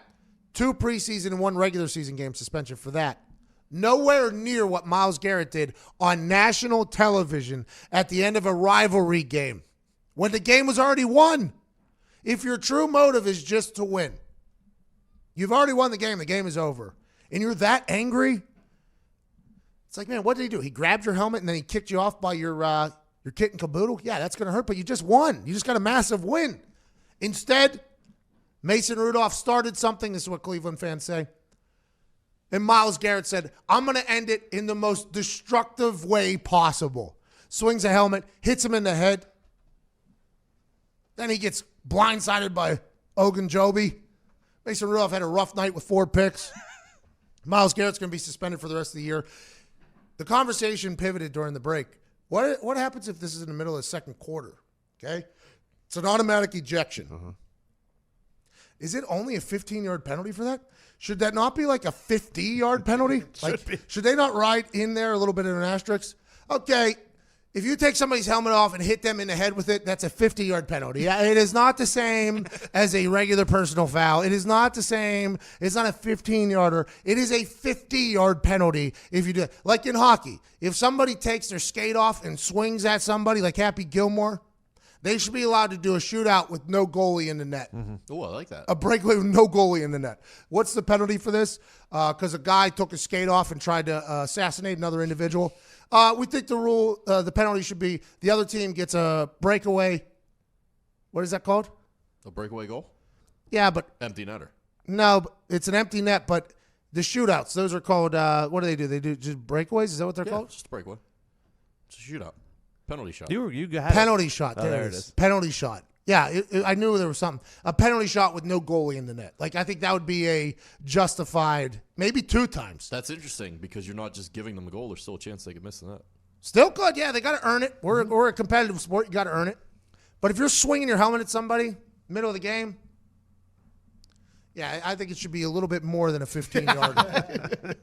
2 preseason and 1 regular season game suspension for that. Nowhere near what Myles Garrett did on national television at the end of a rivalry game when the game was already won. If your true motive is just to win, you've already won the game is over, and you're that angry, it's like, man, what did he do? He grabbed your helmet and then he kicked you off by your kit and caboodle? Yeah, that's going to hurt, but you just won. You just got a massive win. Instead, Mason Rudolph started something. This is what Cleveland fans say. And Myles Garrett said, I'm going to end it in the most destructive way possible. Swings a helmet, hits him in the head. Then he gets blindsided by Ogunjobi. Mason Rudolph had a rough night with 4 picks. Myles Garrett's going to be suspended for the rest of the year. The conversation pivoted during the break. What happens if this is in the middle of the second quarter? Okay? It's an automatic ejection. Is it only a 15-yard penalty for that? Should that not be like a 50-yard penalty? Should they not write in there a little bit of an asterisk? Okay, if you take somebody's helmet off and hit them in the head with it, that's a 50-yard penalty. It is not the same as a regular personal foul. It is not the same. It's not a 15-yarder. It is a 50-yard penalty if you do it. Like in hockey, if somebody takes their skate off and swings at somebody like Happy Gilmore, they should be allowed to do a shootout with no goalie in the net. Oh, I like that. A breakaway with no goalie in the net. What's the penalty for this? Because a guy took his skate off and tried to assassinate another individual. We think the penalty should be the other team gets a breakaway. What is that called? A breakaway goal? Yeah, but Empty netter. no, it's an empty net. But the shootouts, those are called. What do? They do just breakaways. Is that what they're Yeah, called? just a breakaway. It's a shootout. Penalty shot. You got Penalty shot. Oh, There it is. Penalty shot. Yeah, I knew there was something. A penalty shot with no goalie in the net. Like, I think that would be a justified, maybe 2 times. That's interesting because you're not just giving them the goal. There's still a chance they could miss the net. Still good. Yeah, they got to earn it. We're a competitive sport. You got to earn it. But if you're swinging your helmet at somebody middle of the game, yeah, I think it should be a little bit more than a 15-yard.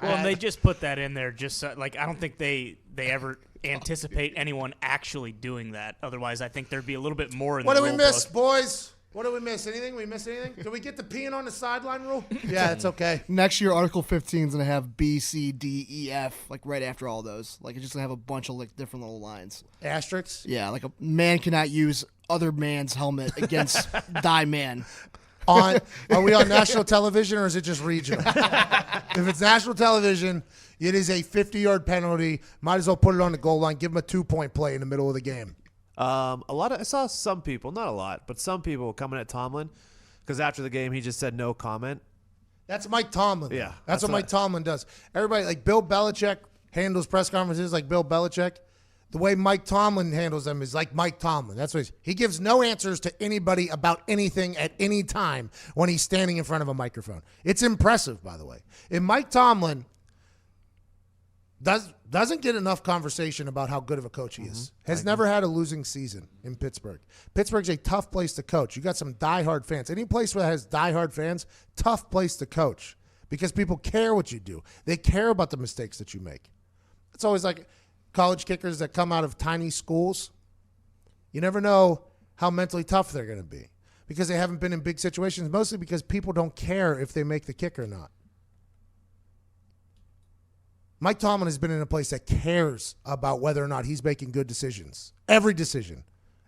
Well, and they just put that in there just so, like, I don't think they ever anticipate anyone actually doing that. Otherwise, I think there'd be a little bit more in What the did we rule miss, book. boys? What did we miss? Anything? We miss anything? Did we get the peeing on the sideline rule? Yeah, it's okay. Next year, Article 15 is going to have B, C, D, E, F, like right after all those. Like, it's just going to have a bunch of like different little lines. Asterisks? Yeah, like a man cannot use other man's helmet against thy man. Are we on national television or is it just regional? If it's national television, it is a 50-yard penalty. Might as well put it on the goal line. Give them a 2-point play in the middle of the game. I saw some people, not a lot, but some people coming at Tomlin because after the game he just said no comment. That's Mike Tomlin. Yeah, That's what Mike Tomlin does. Everybody, like Bill Belichick handles press conferences like Bill Belichick. The way Mike Tomlin handles them is like Mike Tomlin. That's what he gives no answers to anybody about anything at any time when he's standing in front of a microphone. It's impressive, by the way. And Mike Tomlin doesn't get enough conversation about how good of a coach he is. Has never had a losing season in Pittsburgh. Pittsburgh's a tough place to coach. You got some diehard fans. Any place where that has diehard fans, tough place to coach because people care what you do. They care about the mistakes that you make. It's always like college kickers that come out of tiny schools. You never know how mentally tough they're going to be because they haven't been in big situations, mostly because people don't care if they make the kick or not. Mike Tomlin has been in a place that cares about whether or not he's making good decisions. Every decision,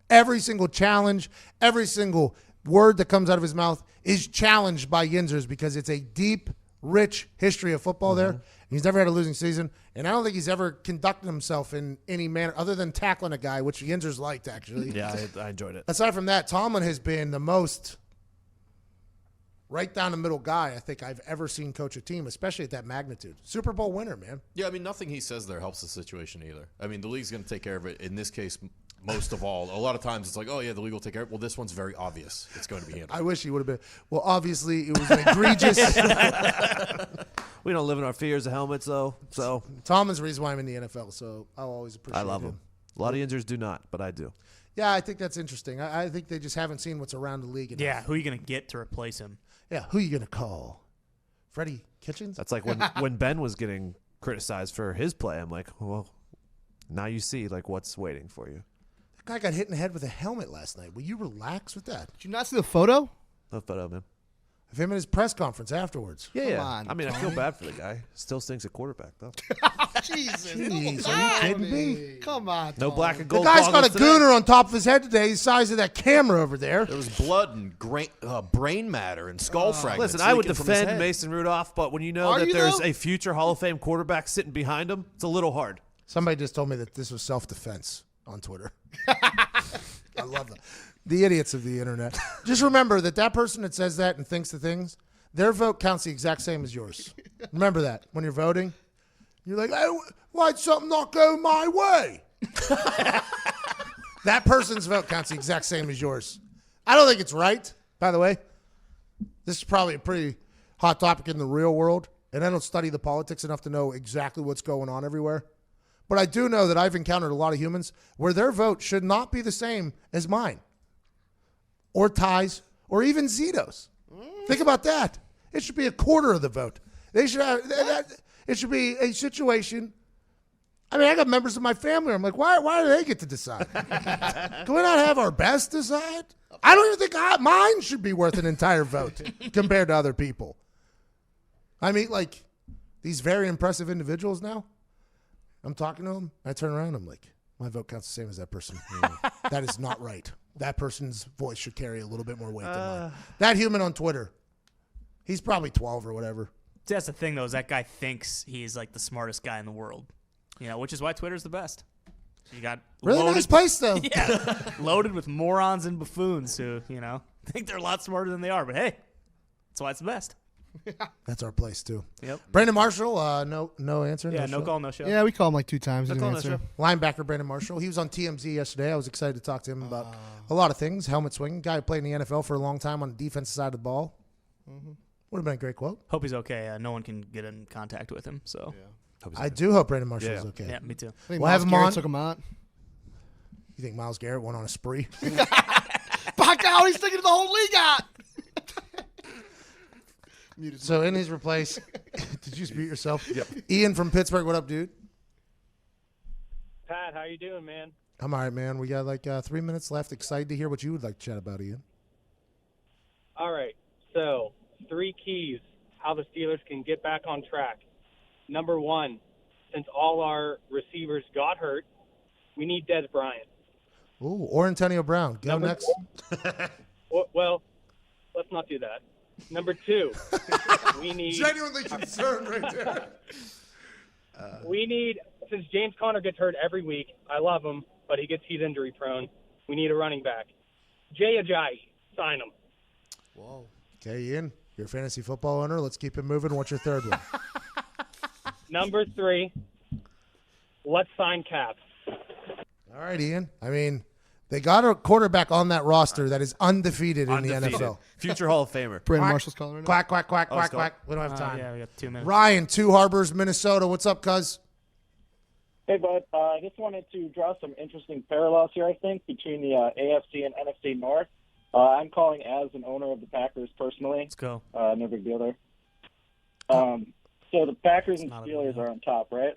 every single challenge, every single word that comes out of his mouth is challenged by Yinzers because it's a deep, rich history of football there. He's never had a losing season, and I don't think he's ever conducted himself in any manner other than tackling a guy, which Yinzers liked, actually. Yeah, I enjoyed it. Aside from that, Tomlin has been the most right down the middle guy I think I've ever seen coach a team, especially at that magnitude. Super Bowl winner, man. Yeah, I mean, nothing he says there helps the situation either. I mean, the league's going to take care of it. In this case, most of all, a lot of times it's like, oh, yeah, the league will take care of it. Well, this one's very obvious. It's going to be handled. I wish he would have been. Well, obviously, it was an egregious. We don't live in our fears of helmets, though. So Tomlin's the reason why I'm in the NFL, so I'll always appreciate I love him. him. A lot of Yinzers do not, but I do. Yeah, I think that's interesting. I think they just haven't seen what's around the league enough. Yeah, who are you going to get to replace him? Yeah, who are you going to call? Freddie Kitchens? That's like when Ben was getting criticized for his play. I'm like, well, now you see like what's waiting for you. That guy got hit in the head with a helmet last night. Will you relax with that? Did you not see the photo? No photo, man. Of him at his press conference afterwards. Yeah. on, I mean, I feel bad for the guy. Still stinks at quarterback, though. Jesus. Jeez, are you kidding me? Come on. No Tom. black and The gold. guy's got a goggles today. gooner on top of his head today, the size of that camera over there. There was blood and brain matter and skull fragments. Listen, I would leaking from his defend head. Mason Rudolph, but when you know Are that you, there's though? a future Hall of Fame quarterback sitting behind him, it's a little hard. Somebody just told me that this was self-defense on Twitter. I love that. The idiots of the internet. Just remember that person that says that and thinks the things, their vote counts the exact same as yours. Remember that. When you're voting, you're like, oh, why'd something not go my way? That person's vote counts the exact same as yours. I don't think it's right, by the way. This is probably a pretty hot topic in the real world, and I don't study the politics enough to know exactly what's going on everywhere. But I do know that I've encountered a lot of humans where their vote should not be the same as mine, or Ty's, or even Zito's. Think about that. It should be a quarter of the vote. They should have that. It should be a situation. I mean, I got members of my family. I'm like, why do they get to decide? Can we not have our best decide? I don't even think mine should be worth an entire vote compared to other people. I mean, like these very impressive individuals now. I'm talking to them. I turn around. I'm like, my vote counts the same as that person. That is not right. That person's voice should carry a little bit more weight than mine. That human on Twitter, he's probably 12 or whatever. That's the thing, though, is that guy thinks he's like the smartest guy in the world. You know, which is why Twitter's the best. You got Really nice place, though. Yeah, loaded with morons and buffoons who, you know, think they're a lot smarter than they are. But hey, that's why it's the best. That's our place, too. Yep. Brandon Marshall, no answer. Yeah, no show. call, no show. Yeah, we called him like 2 times. No He call, didn't no answer. show. Linebacker Brandon Marshall. He was on TMZ yesterday. I was excited to talk to him about a lot of things. Helmet swinging. Guy who played in the NFL for a long time on the defensive side of the ball. Would have been a great quote. Hope he's okay. No one can get in contact with him. So I do hope Brandon Marshall is okay. yeah, me too. I think We'll have Myles him Garrett on. Took him out. You think Myles Garrett went on a spree? Back out. He's taking the whole league out. So in his replace, did you just mute yourself? Yep. Ian from Pittsburgh. What up, dude? Pat, how you doing, man? I'm all right, man. We got like 3 minutes left. Excited to hear what you would like to chat about, Ian. All right. So, 3 keys how the Steelers can get back on track. Number 1, since all our receivers got hurt, we need Des Bryant. Ooh, or Antonio Brown. Go Number next. Well, let's not do that. Number 2, we need Genuinely concerned right there. we need, since James Conner gets hurt every week, I love him, but he's injury prone. We need a running back. Jay Ajayi, sign him. Whoa. Okay, Ian, you're a fantasy football owner. Let's keep it moving. What's your third one? Number 3, let's sign Cap. All right, Ian. I mean, they got a quarterback on that roster that is undefeated in the NFL. Future Hall of Famer. Brandon Marshall's calling right now. Quack, quack, quack, quack, let's go. quack. We don't have time. Yeah, we got 2 minutes. Ryan, Two Harbors, Minnesota. What's up, cuz? Hey, bud. I just wanted to draw some interesting parallels here, I think, between the AFC and NFC North. I'm calling as an owner of the Packers personally. Let's go. No big deal there. So the Packers and not a big Steelers deal. are on top, right?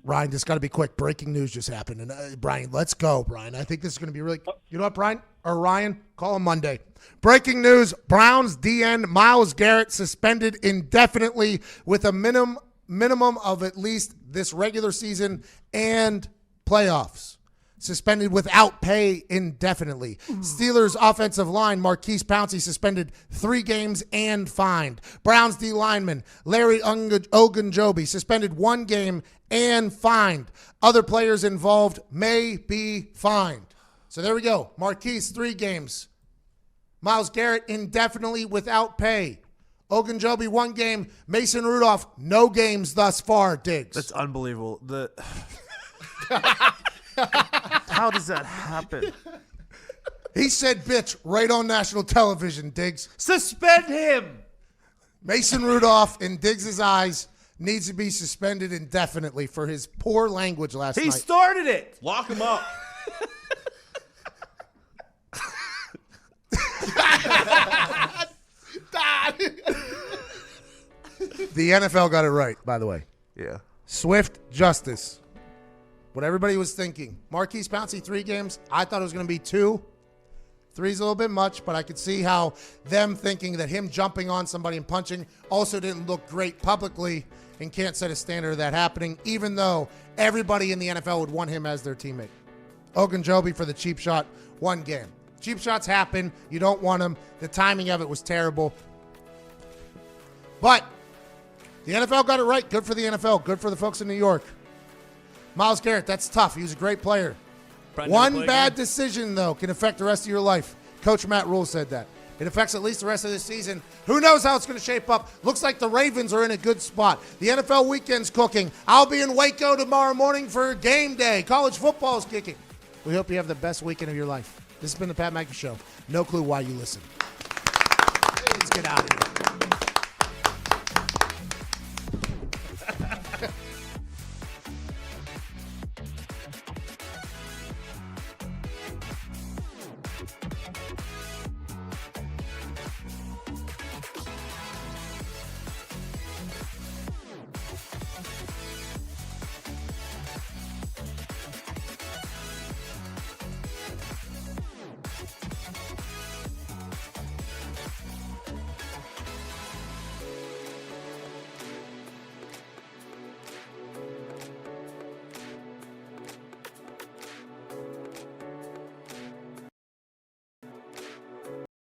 Ryan, just got to be quick. Breaking news just happened. And Brian, let's go, Brian. I think this is going to be really. You know what, Brian or Ryan? Call him Monday. Breaking news: Browns DN Myles Garrett suspended indefinitely with a minimum of at least this regular season and playoffs. Suspended without pay indefinitely. Steelers offensive line Marquise Pouncey suspended 3 games and fined. Browns D lineman Larry Ogunjobi suspended 1 game and fined. Other players involved may be fined. So there we go. Marquise 3 games. Myles Garrett indefinitely without pay. Ogunjobi 1 game. Mason Rudolph no games thus far. Diggs. That's unbelievable. How does that happen? He said bitch right on national television, Diggs. Suspend him. Mason Rudolph, in Diggs' eyes, needs to be suspended indefinitely for his poor language last He night. started it. Lock him up. The NFL got it right, by the way. Yeah. Swift justice. What everybody was thinking. Marquise Pouncey, 3 games. I thought it was going to be 2. 3's a little bit much, but I could see how them thinking that him jumping on somebody and punching also didn't look great publicly and can't set a standard of that happening, even though everybody in the NFL would want him as their teammate. Ogunjobi for the cheap shot, 1 game. Cheap shots happen. You don't want them. The timing of it was terrible. But the NFL got it right. Good for the NFL. Good for the folks in New York. Myles Garrett, that's tough. He was a great player. One bad decision, though, can affect the rest of your life. Coach Matt Rule said that. It affects at least the rest of the season. Who knows how it's going to shape up? Looks like the Ravens are in a good spot. The NFL weekend's cooking. I'll be in Waco tomorrow morning for game day. College football's kicking. We hope you have the best weekend of your life. This has been the Pat McAfee Show. No clue why you listen. Let's get out of here.